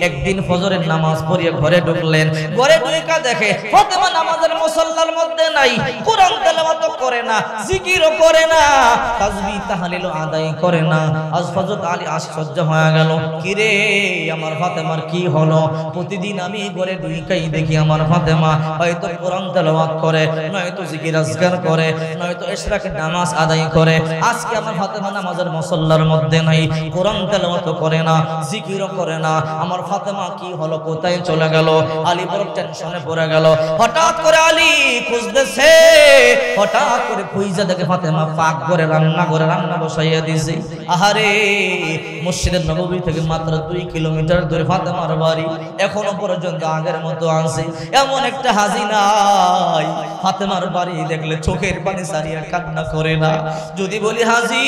একদিন ফজরের নামাজ পড়িয়ে ঘরে ঢুকলেন ঘরে ঢুকে দেখে ফাতেমা নামাজের মুসল্লার মধ্যে নাই কোরআন তেলাওয়াত করে না জিকিরও করে না তাসবিহ তাহলিল আদায় করে না আজ হযরত আলী আশ্চর্য হয়ে গেল কি রে আমার ফাতেমার কি হলো প্রতিদিন আমি ঘরে ঢুকেই দেখি আমার ফাতেমা হয়তো কোরআন তেলাওয়াত করে নয়তো জিকির আজকার করে নয়তো ইশরাকের নামাজ আদায় করে আজকে আমার ফাতেমা নামাজের মুসল্লার মধ্যে নাই কোরআন তেলাওয়াত করে না জিকিরও করে না আমার ফাতেমা কি হলো কোথায় চলে গেল আলী বড় টেনশনে পড়ে গেল হঠাৎ করে আলী খুঁজতেছে হঠাৎ করে খুঁজে দেখে ফাতেমা পাক করে রান্না বসাইয়া দিয়েছে আহারে মসজিদের নববী থেকে মাত্র 2 কিলোমিটার দূরে ফাতেমার বাড়ি এখনো পর্যন্ত আগের মতো আছে এমন একটা হাজি নাই ফাতেমার বাড়ি দেখলে চোখের পানি ছাড়িয়ে কান্না করে না যদি বলি হাজি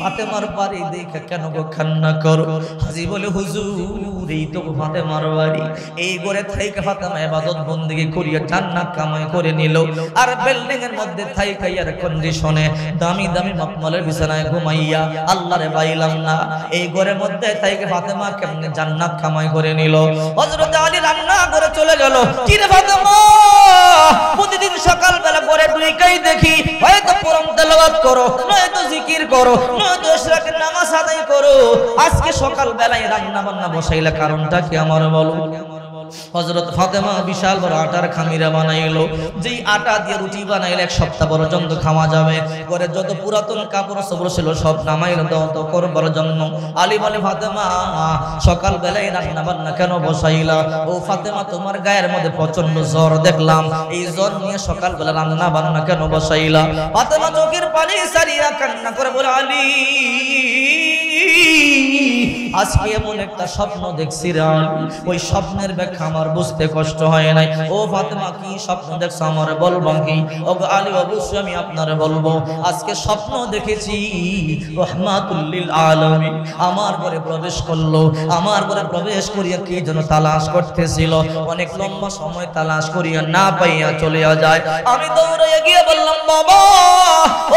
ফাতেমার বাড়ি দেখে কেন গো কান্না করো হাজি বলে হুজুর এই তো ফাতেমার বাড়ি এই ঘরে থেকে ফাতেমা ইবাদত বندگی করিয়া জান্নাত কামাই করে নিল আর বিল্ডিং এর মধ্যে থাইকা এর কন্ডিশনে দামি দামি মকমলের বিছানায় ঘুমাইয়া আল্লাহরে পাইলাম না এই ঘরের মধ্যে থাইকা ফাতেমা কেমনে জান্নাত কামাই করে নিল হযরত আলী রান্না করে চলে গেল কি রে ফাতেমা প্রতিদিন সকাল বেলা ঘরে ঢুকেই দেখি হয়তো কোরআন তেলাওয়াত করো নয়তো জিকির করো নয়তো ইশরাকের নামাজ আদায় করো আজকে সকাল বেলায় রান্না বান্না বসাইলা কারণটা কি আমার বলো হযরত ফাতেমা বিশাল বড় আটার খামিরা বানাইলো যেই আটা দিয়ে রুটি বানাইলে এক সপ্তাহ পর্যন্ত খাওয়া যাবে ঘরে যত পুরাতন কাপড় সবর ছিল সব নামাইলো তো করবার জন্য আলী বলে ফাতেমা সকাল বেলায় রান্না বান্না কেন বসাইলা ও ফাতেমা তোমার গায়ের মধ্যে প্রচন্ড জ্বর দেখলাম এই জ্বর নিয়ে সকাল বেলা রান্না বান্না কেন বসাইলা ফাতেমা চোখের পানি ছাড়িয়া কান্না করে বলে আলী আজকে এমন একটা স্বপ্ন দেখছি রে ওই স্বপ্নের ব্যাখ্যা আমার বুঝতে কষ্ট হয় নাই ও ফাতেমা কি স্বপ্ন দেখছো আমারে বলবা কি ও আলী অবশ্যই আমি আপনারে বলবো আজকে স্বপ্ন দেখেছি রাহমাতুল লিল আলামিন আমার ঘরে প্রবেশ করলো আমার ঘরে প্রবেশ করিয়া কি যেন তালাশ করতেছিল অনেক লম্বা সময় তালাশ করিয়া না পাইয়া চলে যায় আমি দৌড়ে গিয়ে বললাম বাবা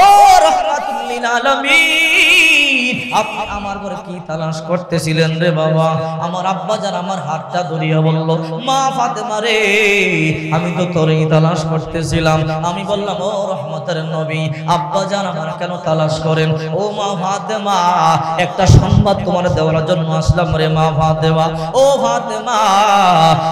ও রাহমাতুল লিল আলামিন আপনি আমার ঘরে কি তালাশ করতেছিলেন রে বাবা আমার আব্বা জান আমার হাতটা ধরিয়া বলল মা ফাতেমা রে আমি তো তোরই তালাশ করতেছিলাম আমি বললাম ও রহমতের নবী আব্বা জান আমার কেন তালাশ করেন ও মা ফাতেমা একটা সংবাদ তোমার দেওয়ার জন্য আসলাম রে মা ফাতেমা ও ফাতেমা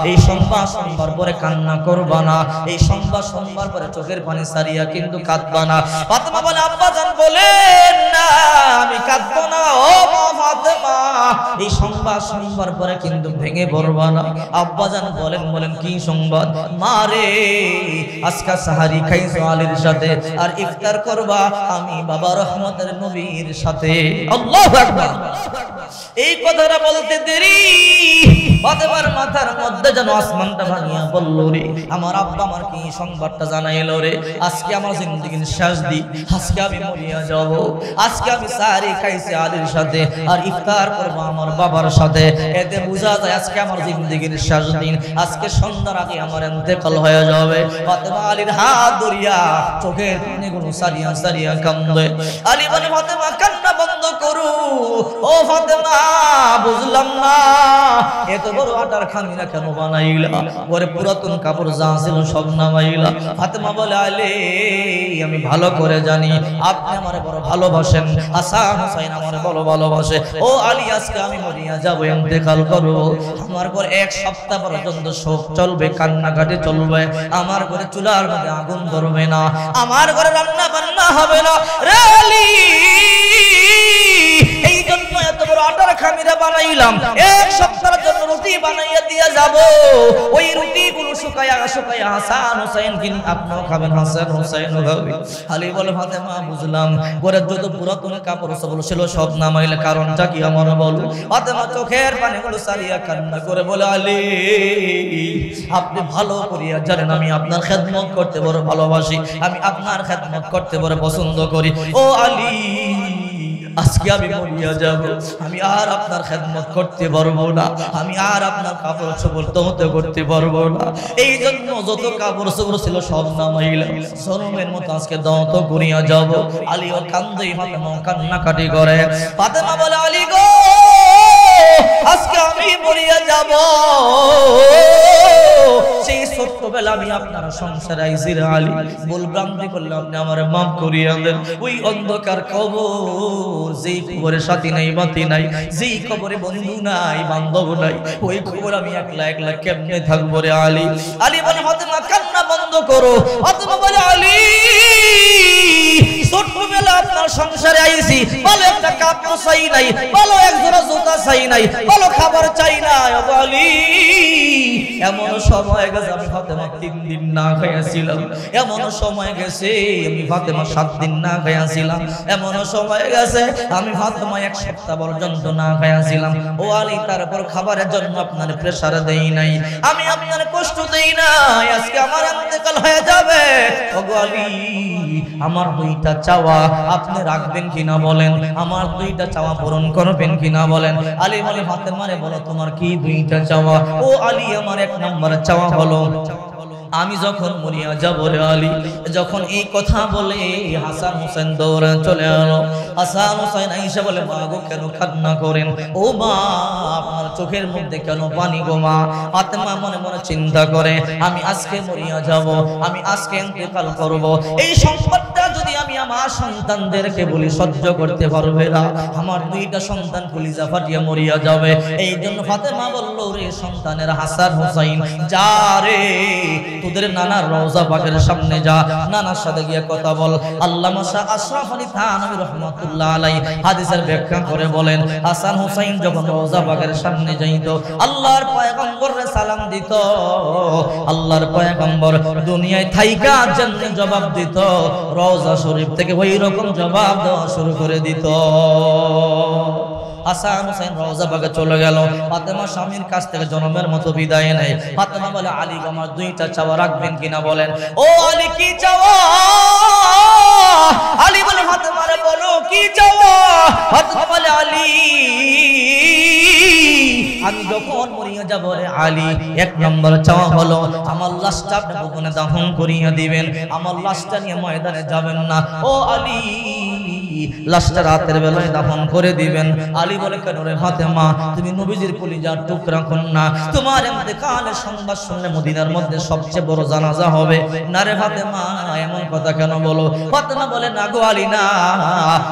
এই সংবাদ শুনবার পরে কান্না করবা না এই সংবাদ শুনবার পরে চোখের পানি ছাড়িয়া কিন্তু কাঁদবা না ফাতেমা বলে আব্বা জান বলেন না আমি কাঁদবো না ও মা ফাতেমা এই সংবাদ শুনবার পরে কিন্তু ভেঙে পড়বা না। আব্বাজান বলেন কি সংবাদ? মা রে, আজকে সাহারি খাইছো আলীর সাথে আর ইফতার করবা আমি বাবা রহমতের নবীর সাথে। আল্লাহু আকবার। এই কথাটা বলতে দেরি ফাতেমার মাথার মধ্যে যেন আসমানটা ভাঙিয়া বলল, রে আমার আব্বা আমার কি সংবাদটা জানাইলো রে, আজকে আমার জিন্দেগির শেষ দিন, আজকে আমি মরিয়া যাব, আজকে আমি সাহারি খাইছি আলীর সাথে আর ইফতার করব আমার বাবার সাথে। এতে বোঝা যায় আজকে আমার জিন্দেগির শেষ দিন, আজকে সন্ধ্যার আগে আমার ইন্তেকাল হয়ে যাবে। ফাতেমা আলীর হাত ধরিয়া চোখের পানিগুলো সারিয়া সারিয়া কান্দে। আলী বলে, ফাতেমা কান্না বন্ধ করো। ও ফাতেমা, বুঝলাম না এত বড় আটার খামিরা কেন বানাইলা, ঘরে পুরাতন কাপড় যা ছিল সব নামাইলা। ফাতেমা বলে, আলী আমি ভালো করে জানি আপনি আমারে বড় ভালোবাসেন, হাসান হুসাইন আমারে বড় ভালোবাসে। ও আলী, আজকে আমি মরিয়া যাব, ইন্তেকাল করব, আমার ঘরে এক সপ্তাহ পর্যন্ত শোক চলবে, কান্নাকাটি চলবে, আমার ঘরে চুলার মধ্যে আগুন ধরবে না, আমার ঘরে রান্না বান্না হবে না রে আলী। এই জন্য এত বড় আটার খামিরা বানাইলাম, এক সপ্তাহের জন্য রুটি বানাইয়া দিয়া যাব, ওই রুটিগুলো শুকায়া শুকায়া হাসান হুসাইন কিন্তু আপনিও খাবেন, হাসান হুসাইনও খাবে। আলী বলে, ফাতেমা বুঝলাম, ঘরের যত পুরাতন কাপড় সবল ছিল সব নামাইলে, কারণটা কি আমার বলো। ফাতেমা চোখের পানিগুলো সারিয়া কান্না করে বলে, আলী আপনি ভালো করিয়া জানেন আমি আপনার খেদমত করতে বড় ভালোবাসি, আমি আপনার খেদমত করতে বড় পছন্দ করি। ও আলী, আজকে আমি মরিয়া যাব, আমি আর আপনার খেদমত করতে পারবো না, আমি আর আপনার কাপড় চোপড় ধুতে করতে পারবো না। এই জন্য যত কাপড় চোপড় ছিল সব নামাইলাম, জনমের মতো আজকে দত করিয়া যাব। আলী ও কান্দে, ফাতেমা কান্নাকাটি করে। ফাতেমা বলে, আলী গো, আজকে আমি মরিয়া যাব, সেই ছোট্টবেলা আমি আপনার সংসারে আইছি রে আলী, ভুল ভ্রান্তি করলে আপনি আমার মাফ করিয়া দেন। ওই অন্ধকার কবর, যেই কবরে সাথী নাই বাতি নাই, যেই কবরে বন্ধু নাই বান্ধব নাই, ওই কবর আমি একলা একলা কেমনে থাকবো রে আলী। আলী বলে, ফাতেমা কান্না বন্ধ করো। ফাতেমা বলে, আলী ছোট্টবেলা আপনার সংসারে আইছি, ভালো একটা কাপড় চাই নাই, ভালো এক জোড়া জুতা চাই নাই, ভালো খাবার চাই নাই। ও আলী, এমন সময় গেছে আমি ফাতেমা 3 দিন না খাইয়াছিলাম, এমন সময় গেছে আমি ফাতেমা 7 দিন না খাইয়াছিলাম, এমন সময় গেছে আমি ফাতেমা 1 সপ্তাহ পর্যন্ত না খাইয়াছিলাম। ও আলী, তারপর খাবারের জন্য আপনার প্রেসার দেই নাই, আমি আপনার কষ্ট দেই নাই, আজকে আমার ইন্তেকাল হয়ে যাবে। ও আলী, আমার 2টা চাওয়া আপনি রাখবেন কিনা বলেন, আমার 2টা চাওয়া পূরণ করবেন কিনা বলেন। আলী বলে, ফাতেমারে বলো তোমার কি 2টা চাওয়া? ও আলী, আমার 1 নম্বর চাওয়া হলো আমি যখন মরিয়া যাব রে আলী। যখন এই কথা বলে হাসান হোসেন দৌড়ে চলে এলো। হাসান হোসেন আয়েশা বলে, মা গো কেন কান্না করেন? ও মা, আপনার চোখের মধ্যে কেন পানি গো মা? ফাতেমা মনে মনে চিন্তা করে, আমি আজকে মরিয়া যাব, আমি আজকে ইন্তেকাল করব, এই সংবাদটা যদি আমি আমার সন্তানদেরকে বলি সহ্য করতে পারবে না, আমার 2টা সন্তান কলিজা ফাটিয়া মরিয়া যাবে। এই জন্য ফাতেমা বলল, রে সন্তানের হাসান হোসেন, যা রে তোদের নানার রওজা পাকের সামনে যা, নানার সাথে গিয়ে কথা বল। আল্লামা শাহ আশরাফ আলী থানভী রাহমাতুল্লাহ আলাইহি হাদিসের ব্যাখ্যা করে বলেন, হাসান হোসেন যখন রওজা পাকের সামনে যাইতো, আল্লাহর পয়গম্বরে সালাম দিত, আল্লাহর পয়গম্বর দুনিয়ায় থাইকা জান্নাতে জবাব দিত, রওজা শরীফ থেকে ওই রকম জবাব দেওয়া শুরু করে দিত। হাসান হোসেন রওজা পাকে চলে গেল। ফাতেমা স্বামীর কাছ থেকে জনমের মতো বিদায় নেয়। ফাতেমা বলে, আলী আমার 2টা চাওয়া রাখবেন কিনা বলেন। ও আলী, কি চাওয়া? আলী বলে, ফাতেমারে বলো কি চাওয়া? ফাতেমা বলে, আলী আমি যখন মরিয়া যাব রে আলী, 1 নম্বর চাওয়া হলো আমার লাশটা আপনি গোপনে দাফন করিয়া দিবেন, আমার লাশটা নিয়ে ময়দানে যাবেন না। ও আলী, লাশটা রাতের বেলায় দাফন করে দিবেন। আলী বলে, কেন রে ফাতেমা, তুমি নবীজির কলিজার টুকরা কন্যা, তোমার ইন্তেকালের সংবাদ শুনলে মদিনার মধ্যে সবচেয়ে বড় জানাজা হবে না রে ফাতেমা, এমন কথা কেন বলো? ফাতেমা বলে, না গো আলী না,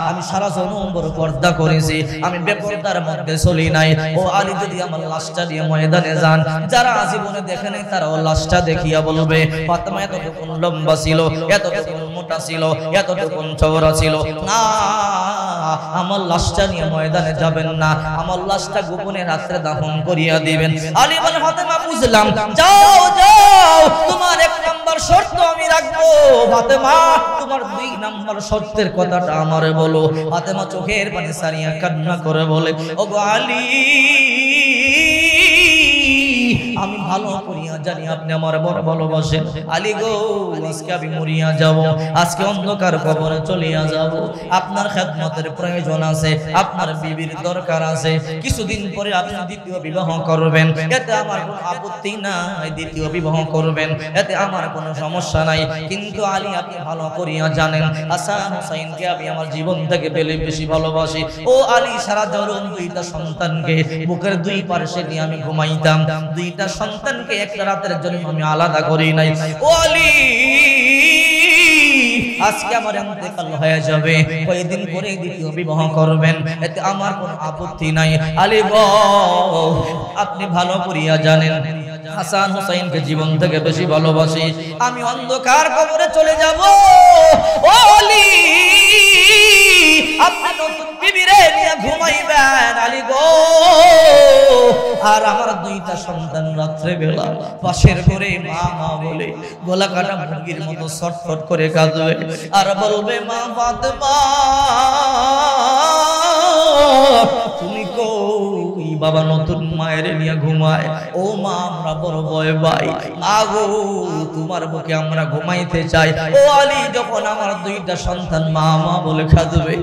আমি সারা জনম বড় পর্দা করেছি, আমি বেপরদার মধ্যে চলি নাই। ও আলী, যদি আমার লাশটা দিয়ে ময়দানে যান, যারা জীবনে দেখে নাই তারাও লাশটা দেখিয়া বলবে ফাতেমা এতটুকু লম্বা ছিল, এতটুকু মোটা ছিল, এতটুকু চওড়া ছিল। না, আমার লাশটা নিয়ে ময়দানে যাবেন না, আমার লাশটা গোপনে রাত্রে দাফন করিয়া দিবেন। আলী বলে ফাতেমা বুঝলাম, যাও যাও, তোমার 1 নাম্বার শর্ত আমি রাখবো। ফাতেমা তোমার 2 নাম্বার শর্তের কথাটা আমারে বলো। ফাতেমা চোখের পানি সারিয়া কান্না করে বলে, ওগো আলী, আমি ভালো করিয়া জানি আপনি আমার বড় ভালোবাসেন। আলী গো, আজকে আমি মরিয়া যাব, আজকে অন্ধকার কবরে চলিয়া যাব। আপনার খেদমতের প্রয়োজন আছে, আপনার বিবির দরকার আছে। কিছুদিন পরে আপনি দ্বিতীয় বিবাহ করবেন, এতে আমার কোনো আপত্তি নাই। দ্বিতীয় বিবাহ করবেন, এতে আমার কোনো সমস্যা নাই। কিন্তু আলী, আপনি ভালো করিয়া জানেন হাসান হুসাইনকে আমি আমার জীবন থেকে বেশি ভালোবাসি। ও আলী, সারা জীবন 2টা সন্তানকে বুকের 2 পাশে নিয়ে আমি ঘুমাইতাম। 2টা সন্তানকে একটা রাতের জন্য আমি আলাদা করি নাই। ও আলী, আজকে আমার ইন্তেকাল হয়ে যাবে, কয়েকদিন পরে দ্বিতীয় বিবাহ করবেন, এতে আমার কোনো আপত্তি নাই। আলী গো, আপনি ভালো করিয়া জানেন হাসান হুসাইনকে জীবন থেকে বেশি ভালোবাসি। আমি অন্ধকার কবরে চলে যাব। ও আলী, আপনি নতুন বিবিরে নিয়ে ঘুমাইবেন। আলী গো, আর আমার 2টা সন্তান রাত্রে বেলা পাশের ঘরে মা মা বলে গলা কাটা মুরগির মতো ছটফট করে কাঁদবে আর বলবে, মা ফাতেমা তুমি কই? বাবা নতুন মায়ের নিয়ে ঘুমায়। ও মা, আমরা বড় ভয় পাই। মা গো, তোমার বুকে আমরা ঘুমাইতে চাই। ও আলী, যখন আমার 2টা সন্তান মা মা বলে কাঁদবে,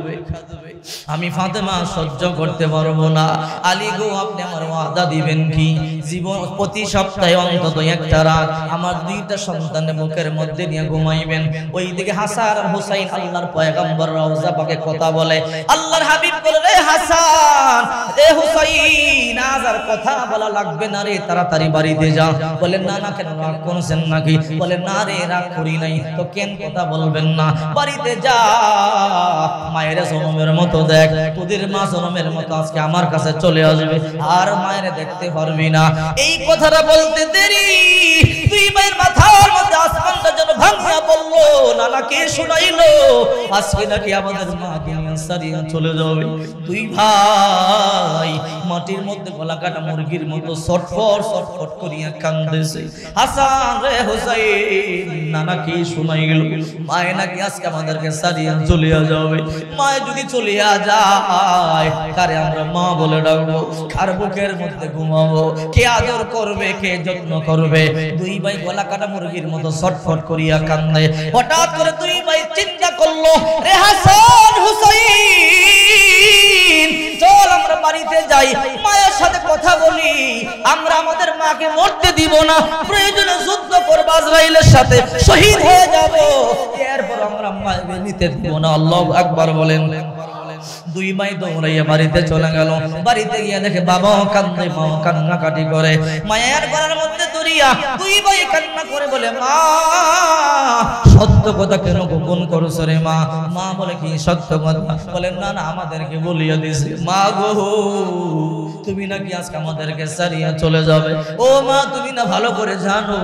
আমি ফাতেমা সহ্য করতে পারবো না। আলী গো, আপনি আমার ওয়াদা দিবেন কি? জীবন প্রতি সপ্তাহে অন্তত একটা রাত আমার 2টা সন্তানের বুকের মধ্যে নিয়ে ঘুমাইবেন। ওইদিকে হাসান আর হুসাইন আল্লাহর পয়গম্বর রওজা পাকে কথা বলে। আল্লাহর হাবিব বলে, রে হাসান, এ হুসাইন, আজ আর কথা বলা লাগবে না রে, তাড়াতাড়ি বাড়িতে যা। বলে, না না, কেন রাগ করছেন নাকি? বলে, না রে, রাগ করি নাই তো। কেন কথা বলবেন না? বাড়িতে যা, মায়ের জনমের মতো দেখ, তোদের মা জনমের মতো আজকে আমার কাছে চলে আসবে, আর মায়ের দেখতে পারবি না। এই কথাটা বলতে দেরি 2 ভাইয়ের মাথার মধ্যে আসমানটা যেন ভাঙিয়া পড়লো। নানাকে শোনাইলো, আজকে নাকি আমাদের মা দুনিয়া ছাড়িয়া চলে যাবে। 2 ভাই মাটির মধ্যে গলা কাটা মুরগির মতো ছটফট ছটফট করিয়া কাঁদতেছে। হাসান রে হুসাইন, নানাকে শোনাই গেল, মায়ে নাকি আজকে আমাদেরকে ছাড়িয়া চলিয়া যাবে। মায়ে যদি চলিয়া যায়, কারে আমরা মা বলে ডাকবো? কার বুকের মধ্যে ঘুমাবো? কে আদর করবে, কে যত্ন করবে? 2 ভাই গলা কাটা মুরগির মতো ছটফট করিয়া কান্দে। হঠাৎ করে 2 ভাই চিন্তা করলো, রে হাসান হুসাইন, চল আমরা বাড়িতে যাই, মায়ের সাথে কথা বলি। আমরা আমাদের মাকে মরতে দিব না, প্রয়োজনে যুদ্ধ করব, আজরাইলের সাথে শহীদ হয়ে যাব, এরপর আমরা মাকে নিতে দিব না। আল্লাহু আকবার বলেন। 2 ভাই দৌড়াইয়া বাড়িতে চলে গেল। বাড়িতে গিয়ে দেখে বাবাও কান্দে, মাও কান্নাকাটি করে। মায়ের গলার মধ্যে দড়িয়া 2 ভাই কান্না করে বলে, মা সত্য কথা কেন গোপন করছো রে মা? মা বলে, কি সত্য কথা? বলে, না না, আমাদেরকে বলিয়া দিছে। মা গো, তুমি নাকি আজকে আমাদেরকে ছাড়িয়া চলে যাবে। ও মা, তুমি না ভালো করে জানো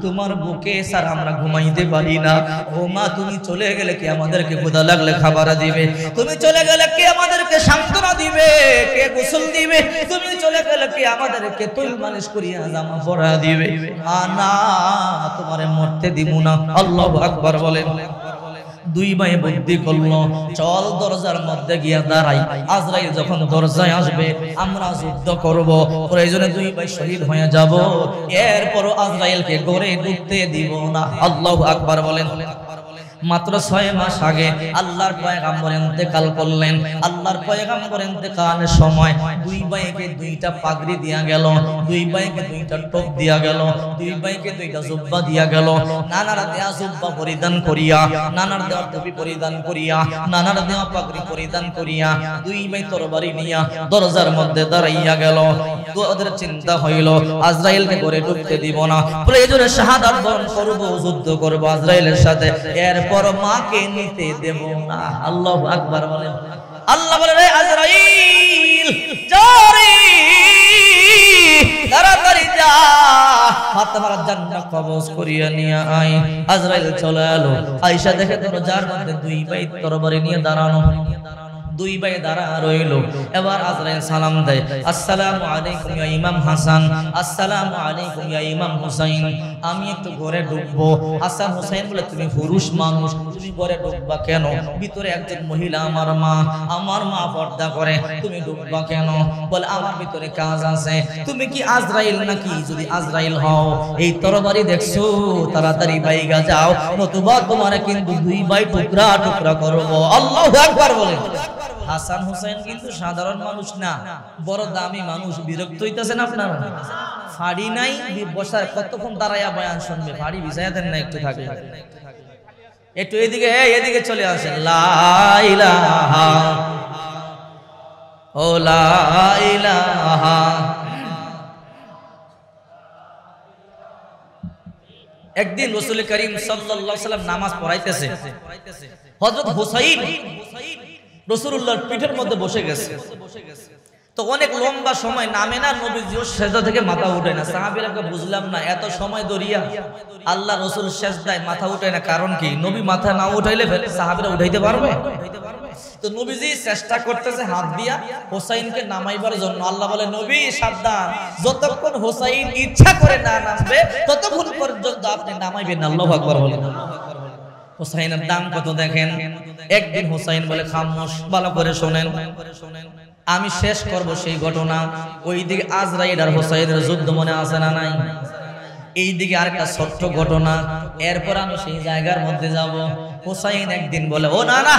তোমার বুকে স্যার আমরা ঘুমাইতে পারি না। ও মা, তুমি চলে গেলে কি আমাদেরকে ক্ষুধা লাগলে খাবার দিবে? তুমি চলে গেলে কে আমাদেরকে সান্ত্বনা দিবে, কে গোসল দিবে? তুমি চলে গেলে কে আমাদেরকে তৈল মালিশ করিয়া জামা পরা দিবে? না, তোমারে মরতে দিব না। আল্লাহু আকবার বলেন। 2 ভাই বুদ্ধি করলো, চল দরজার মধ্যে গিয়া দাঁড়াই, আজরাইল যখন দরজায় আসবে আমরা যুদ্ধ করব, প্রয়োজনে 2 ভাই শহীদ হয়ে যাব, এরপর আজরাইলকে ঘরে ঢুকতে দিব না। আল্লাহু আকবার বলেন। মাত্র 6 মাস আগে আল্লাহর পয়গম্বর ইন্তেকাল করলেন। আল্লাহর পয়গম্বর ইন্তেকালের সময় 2 ভাইকে 2টা পাগড়ি দিয়া গেল, 2 ভাইকে 2টা টপ দিয়া গেল, 2 ভাইকে 2টা জুব্বা দিয়া গেল। নানার দেয়া জুব্বা পরিধান করিয়া, নানার দেয়া টুপি পরিধান করিয়া, নানার দেয়া পাগড়ি পরিধান করিয়া 2 ভাই তরবারি নিয়া দরজার মধ্যে দাঁড়াইয়া গেল। তো ওদের চিন্তা হইল, আজরাইলকে ঘরে ঢুকতে দিব না, প্রয়োজনে শাহাদাত বরণ করব, যুদ্ধ করব আজরাইলের সাথে, এরপর মাকে নিতে দেব না। আল্লাহু আকবার বলেন। আল্লাহ বলে, রে আজরাইল, যারে তাড়াতাড়ি যা, ফাতেমার জান্নাত কবজ করিয়া নিয়ে আয়। আজরাইল চলে এলো, আয়েশা দেখে দরজার মধ্যে 2 ভাই তরবারি নিয়ে দাঁড়ানো। দুই ভাই দাঁড়া রইল। এবার আজরাইল সালাম দেয়, আসসালামু আলাইকুম ইয়া ইমাম হাসান, আসসালামু আলাইকুম ইয়া ইমাম হুসাইন। আমি একটু ঘরে ঢুকবো। হাসান হুসাইন বলে, তুমি পুরুষ মানুষ, তুমি ঘরে ঢুকবা কেন? ভিতরে একজন মহিলা আমার মা পর্দা করে, তুমি ঢুকবা কেন? বলে, আমার ভিতরে কাজ আছে। তুমি কি আজরাইল নাকি? যদি আজরাইল হও, এই তরবারি দেখছো, তাড়াতাড়ি বাইগা যাও, নতুবা তোমার কিন্তু দুই ভাই টুকরা টুকরা করব। আল্লাহু আকবার বলে। হাসান হুসাইন কিন্তু সাধারণ মানুষ না, বড় দামি মানুষ। বিরক্ত হইতেছেন আপনারা? ফাড়ি নাই বসার, কতক্ষণ দাঁড়াইয়া বয়ান শুনবে? ফাড়ি বিছাইয়া দেন না, একটু থাকে, একটু এদিকে চলে আসেন। লা ইলাহা ও লা ইলাহা। একদিন রাসূল করিম সাল্লাল্লাহু আলাইহি ওয়াসাল্লাম নামাজ পড়াইতেছে। হযরত হুসাইন রাসূলুল্লাহর পিঠের মধ্যে বসে গেছে। তো অনেক লম্বা সময় নামে না, নবীজিও সেজদা থেকে মাথা উঠে না। সাহাবীরা বুঝলাম না, এত সময় ধরিয়া আল্লাহ রাসূল সেজদায় মাথা উঠে না, কারণ কি? নবী মাথা না উঠাইলে সাহাবীরা উঠাইতে পারবে? তো নবীজি চেষ্টা করতেছে হাত দিয়া হোসাইনকে নামাইবার জন্য। আল্লাহ বলে, নবী সাবধান, যতক্ষণ হোসাইন ইচ্ছা করে না নামবে ততক্ষণ পর্যন্ত আপনি নামাইবেন। আল্লাহু আকবার বলেন। হোসাইনের দাম কত দেখেন। একদিন হোসাইন বলে, খামোশ, ভালো করে শোনেন, আমি শেষ করব সেই ঘটনা। ওইদিকে আজরাইল আর হোসাইনের যুদ্ধ মনে আছে না নাই? এইদিকে আরেকটা ছোট্ট ঘটনা, এরপর আমি সেই জায়গার মধ্যে যাব। হোসাইন একদিন বলে, ও নানা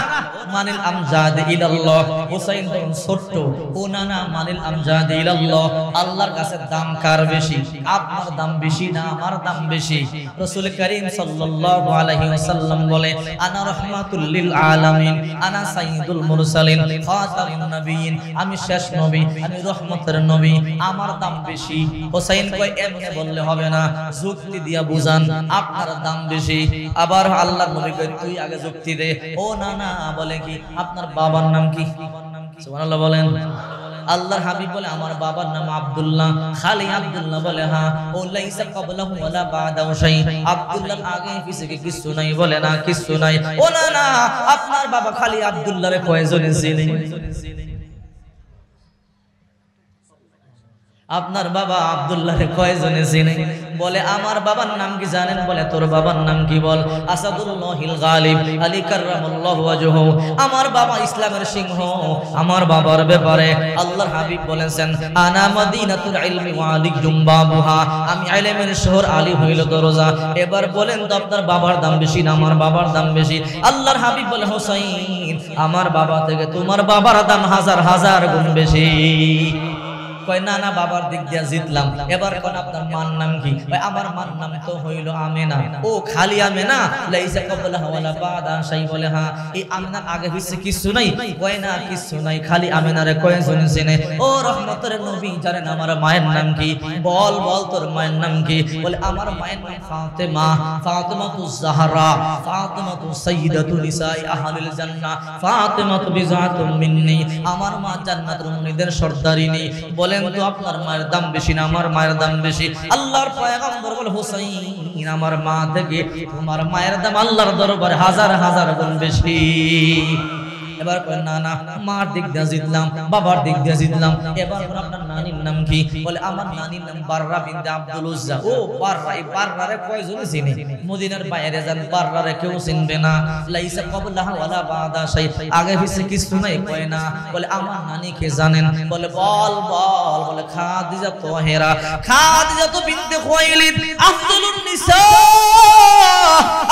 মানিল আমজাদ ইলাল্লাহ। হোসাইন তখন ছোট্ট, ও নানা মানিল আমজাদ ইলাল্লাহ, আল্লাহর কাছে দাম কার বেশি? আপনার দাম বেশি না আমার দাম বেশি? রাসূল করিম সাল্লাল্লাহু আলাইহি ওয়াসাল্লাম বলে, আনা রাহমাতুল লিল আলামিন, আনা সাইয়্যিদুল মুরসালিন, খাতামুন নবিয়্যিন, আমি শেষ নবী, আমি রহমতের নবী, আমার দাম বেশি। হোসাইন কয়, এমনি বললে হবে না, যুক্তি দিয়া বুঝান, আপনার দাম বেশি। আবার আল্লাহর নবী কয়, তুই আগে যুক্তি দে। ও না না, বলে কি আপনার বাবার নাম কি? সুবহানাল্লাহ বলেন। আল্লাহর হাবিব বলে, আমার বাবার নাম আব্দুল্লাহ। খালি আব্দুল্লাহ? বলে হ্যাঁ। ও লাইসা ক্বাবলাহু ওয়ালা বাদাহু শাই, আব্দুল্লাহর আগে পিছে কিছু নাই? বলে না, কিছু নাই। ও না না, আপনার বাবা খালি আব্দুল্লাহরে কয়জনে চিনে? আপনার বাবা আব্দুল্লাহরে কয়জনে চিনে? বলে, আমার বাবার নাম কি জানেন? বলে, তোর বাবার নাম কি? বল, আসাদুল্লাহিল গালিব আলী কাররামাল্লাহু ওয়াজহু। আমার বাবা ইসলামের সিংহ। আমার বাবার ব্যাপারে আল্লাহর হাবিব বলেছেন, আনা মদিনাতুল ইলমি ওয়া আলী জুমবাবুহা, আমি ইলমের শহর, আলী হইল দরজা। এবার বলেন তো, আপনার বাবার দাম বেশি না আমার বাবার দাম বেশি? আল্লাহর হাবিব বলে, হোসাইন, আমার বাবা থেকে তোমার বাবার দাম হাজার হাজার গুণ বেশি। কয়, না না, বাবার দিক দিয়া জিতলাম। এবার কোন আপনার মার নাম কি? আমার মার নাম তো হইল আমেনা। ও খালি আমেনা? লাইসা ক্বাবলাহু ওয়ালা বাদাহু শাই। বলে হ্যাঁ। এই আমেনার আগে পিছে কিছু নাই? কয় না, কিছু নাই। খালি আমেনারে কয়জন চিনে? ও রহমতের নবী, জানেন আমার মায়ের নাম কি? বল বল, তোর মায়ের নাম কি? বলে, আমার মায়ের নাম ফাতেমা, ফাতেমাতুজ জাহরা, ফাতেমাতু সাইয়্যিদাতু নিসাই আহলিল জান্নাহ, ফাতেমাতু বিজাতুম মিন্নি, আমার মা জান্নাতের মুমিনদের সর্দারিনী। বলেন তো, আপনার মায়ের দাম বেশি না আমার মায়ের দাম বেশি? আল্লাহর পয়গম্বর বলে, হোসাইন, আমার মা থেকে তোমার মায়ের দাম আল্লাহর দরবারে হাজার হাজার গুণ বেশি। এবার কয়, না না, মার দিক দিয়ে জিতলাম, বাবার দিক দিয়ে জিতলাম। এবার আপনার নানির নাম কি? বলে, আমার নানির নাম বাররা বিনতে আব্দুল উজ্জা। ও বাররা, এই বাররারে কয়জন চিনে? মদিনার বাইরে যান, বাররারে কেউ চিনবে না। লাইসা ক্বাবলাহু ওয়ালা বাদাহু শাই, আগে পিছে কিছু নাই? কয় না। বলে, আমার নানিকে জানেন? বলে, বল বল। বলে, খাদিজা তাহেরা, খাদিজা বিনতে খুয়াইলিদ, আফদালুন নিসা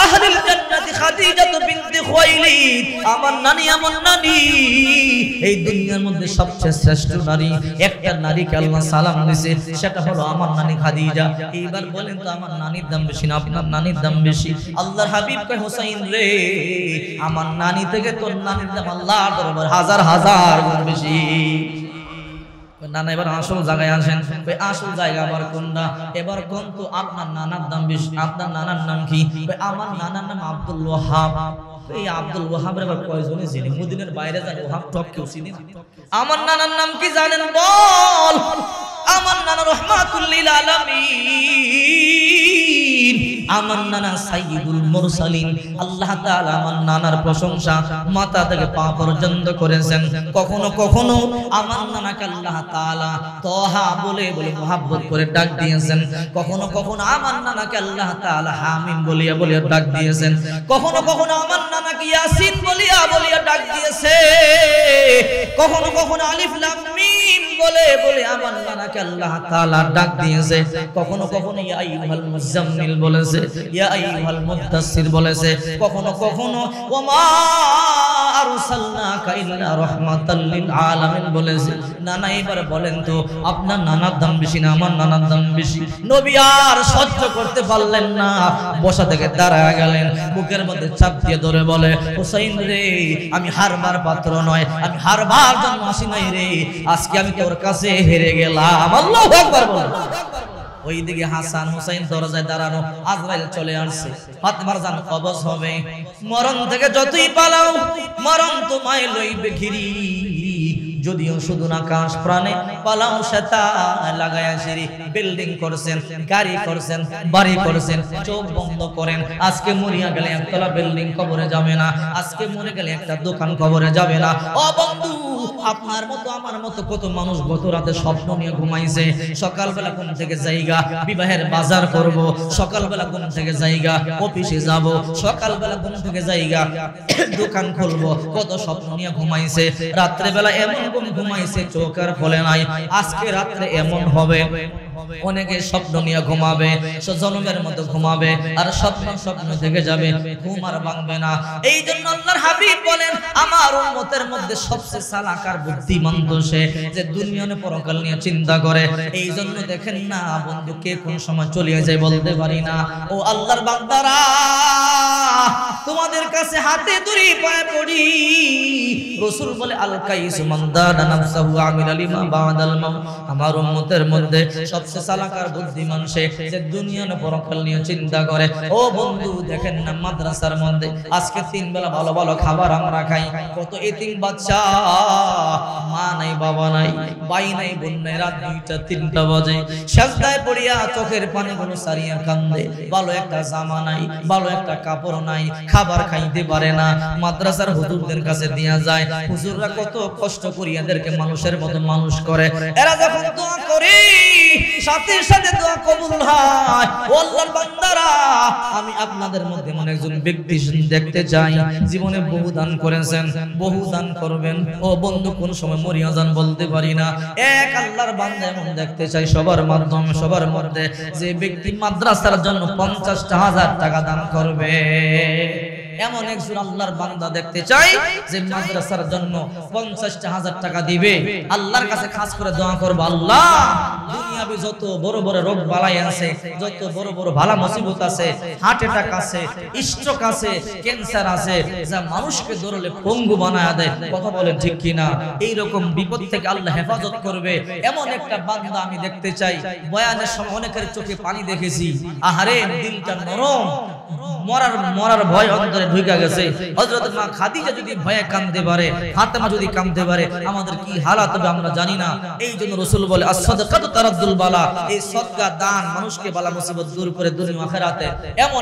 আহলিল জান্নাতি, খাদিজা বিনতে খুয়াইলিদ। আমার নানি, আমার নানি এই দুনিয়ার মধ্যে সবচেয়ে শ্রেষ্ঠ নারী। একটা নারীকে আল্লাহ সালাম দিয়েছে, সেটা হলো আমার নানি খাদিজা। এইবার বলেন তো, আমার নানির দাম বেশি না আপনার নানির দাম বেশি? আল্লাহর হাবিব কয়, হোসাইন রে, আমার নানি থেকে তোর নানির দাম আল্লাহর দরবারে হাজার হাজার গুণ বেশি। নানা, এবার আসল জায়গায় আসেন। আসল জায়গা আবার কোনটা? এবার কোন তো আপনার নানার দাম বেশি? আপনার নানার নাম কি? আমার নানার নাম আব্দুল ওয়াহাব। এই আব্দুল ওয়াহাবের আবার কয়জনে চিনি? মদিনার বাইরে যান, ওয়াহাব টপ কেউ চিনি? আমার নানার নাম কি জানেন? বল। আমার নানা রহমাতুল লিল আলামিন, আমার নানা সাইয়্যিদুল মুরসালিন। আল্লাহ তাআলা আমার নানার প্রশংসা মাথা থেকে পা পর্যন্ত করেছেন। কখনো কখনো আমার নানাকে আল্লাহ তাআলা তোহা বলে বলে মোহাব্বত করে ডাক দিয়েছেন। কখনো কখনো আমার নানাকে আল্লাহ তাআলা হামিম বলিয়া বলিয়া ডাক দিয়েছেন। কখনো কখনো আমার নানাকে ইয়াসিন বলিয়া বলিয়া ডাক দিয়েছে। কখনো কখনো আলিফ লাম মিম বলে বলে আমার নানাকে আল্লাহ তাআলা ডাক দিয়েছে। কখনো কখনো ইয়া আইয়ুহাল মুজাম্মিল বলেছে, ইয়া আইয়ুহাল মুদ্দাসসির বলেছে। কখনো কখনো ওমা আরসালনাকা ইল্লা রাহমাতাল লিল আলামিন বলেছে। নানা এবার বলেন তো আপনার নানার দাম বেশি না আমার নানার দাম বেশি? নবী আর সহ্য করতে পারলেন না, বসা থেকে দাঁড়ায় গেলেন, বুকের মধ্যে চাপ দিয়ে ধরে বলে, হুসাইন রে, আমি হারবার পাত্র নয়, আমি হারবার জন্য আসি নাই রে, আজকে আমি তোর কাছে হেরে গেলাম। আল্লাহু আকবার বলেন। ওইদিকে হাসান হুসাইন দরজায় দাঁড়ানো, আজরাইল চলে আসছে। ফাতেমার জান কবজ হবে। মরণ থেকে যতই পালাও মরণ তোমায় লইবে ঘিরি, যদিও শুধু না কাশ প্রাণে পালাও সেটা লাগায়া সিঁড়ি। বিল্ডিং করছেন, গাড়ি করছেন, বাড়ি করছেন, চোখ বন্ধ করেন। আজকে মরিয়া গেলে একতলা বিল্ডিং কবরে যাবে না, আজকে মরে গেলে একটা দোকান কবরে যাবে না। ও বন্ধু, আপনার মতো আমার মতো কত মানুষ গত রাতে স্বপ্ন নিয়ে ঘুমাইছে। সকালবেলা ঘুম থেকে জায়গা বিবাহের বাজার করব, সকালবেলা ঘুম থেকে জায়গা অফিসে যাব, সকালবেলা ঘুম থেকে জায়গা দোকান খুলবো, কত স্বপ্ন নিয়ে ঘুমাইছে। রাত্রে বেলা এমন ঘুমাইছে চোখ আর খোলে নাই। আজকে রাত্রে এমন হবে, অনেকে স্বপ্ন নিয়ে ঘুমাবে, জনমের মতো ঘুমাবে, আর স্বপ্ন থেকে যাবে, ঘুম আর ভাঙবে না। এই জন্য আল্লাহর হাবিব বলেন, আমার উম্মতের মধ্যে সবচেয়ে চালাক আর বুদ্ধিমান সে যে দুনিয়া নিয়ে পরকাল নিয়ে চিন্তা করে। এই জন্য দেখেন না বন্ধু, কে কোন সময় চলিয়ে যায় বলতে পারি না। ও আল্লাহর বান্দারা, তোমাদের কাছে হাতে ধরে পায়ে পড়ি। রাসূল বলে, আল কাইসু মান দানা নাফসাহু আমিলা লিমা বাদাল মাউত। আমার উম্মতের মধ্যে সবচেয়ে চালাক আর বুদ্ধিমান সে যে দুনিয়া নিয়ে পরকাল নিয়ে চিন্তা করে। ও বন্ধু, দেখেন না মাদ্রাসার মধ্যে আজকে 3 বেলা ভালো ভালো খাবার আমরা খাই, কত এতিম বাচ্চা, মা নাই, বাবা নাই, ভাই নাই, বোন নাই, রাত 2টা 3টা বাজে সাজদায় পড়িয়া চোখের পানিগুলো সারিয়া কান্দে। ভালো একটা জামা নাই, ভালো একটা কাপড় নাই, খাবার খাইতে পারে না। মাদ্রাসার হুজুরদের কাছে দিয়া যায়, হুজুররা কত কষ্ট করি এদেরকে মানুষের মতো মানুষ করে। এরা যখন দোয়া করে সাথে সাথে দোয়া কবুল হয়। ও আল্লাহর বান্দারা, আমি আপনাদের মধ্যে এমন একজন ব্যক্তি দেখতে চাই, জীবনে বহু দান করেছেন, বহু দান করবেন। ও বন্ধু, কোন সময় মরিয়া যান বলতে পারি না। এক আল্লাহর বান্দা এমন দেখতে চাই সবার মাধ্যমে, সবার মধ্যে, যে ব্যক্তি মাদ্রাসার জন্য 50,000 টাকা দান করবে। এমন একজন আল্লাহর বান্দা দেখতে চাই যে মাদ্রাসার জন্য 50,000 টাকা দিবে। আল্লাহর কাছে খাস করে দোয়া করব, আল্লাহ দুনিয়াবে যত বড় বড় রোগ বালাই আছে, যত বড় বড় বালা মুসিবত আছে, হার্ট অ্যাটাক আছে, স্ট্রোক আছে, ক্যান্সার আছে, যা মানুষকে ধরলে পঙ্গু বানায় দেয়, কথা বলেন ঠিক কিনা? এই রকম বিপদ থেকে আল্লাহ হেফাজত করবে এমন একটা বান্দা আমি দেখতে চাই। বয়ানের সময় অনেকের চোখে পানি দেখেছি, আহারে দিলটা নরম, মরার ভয় অন্তরে ঢুকে গেছে। হযরত মা খাদিজা যদি ভয়ে কাঁদতে পারে, ফাতেমা যদি কাঁদতে পারে, আমাদের কি হালাত হবে আমরা জানি না। এই জন্য রাসূল বলে, আস-সাদাকাতু তারাদ্দুল বালা, এই সদকা দান মানুষকে বালা মুসিবত দূর করে দুনিয়া আখিরাতে। এমন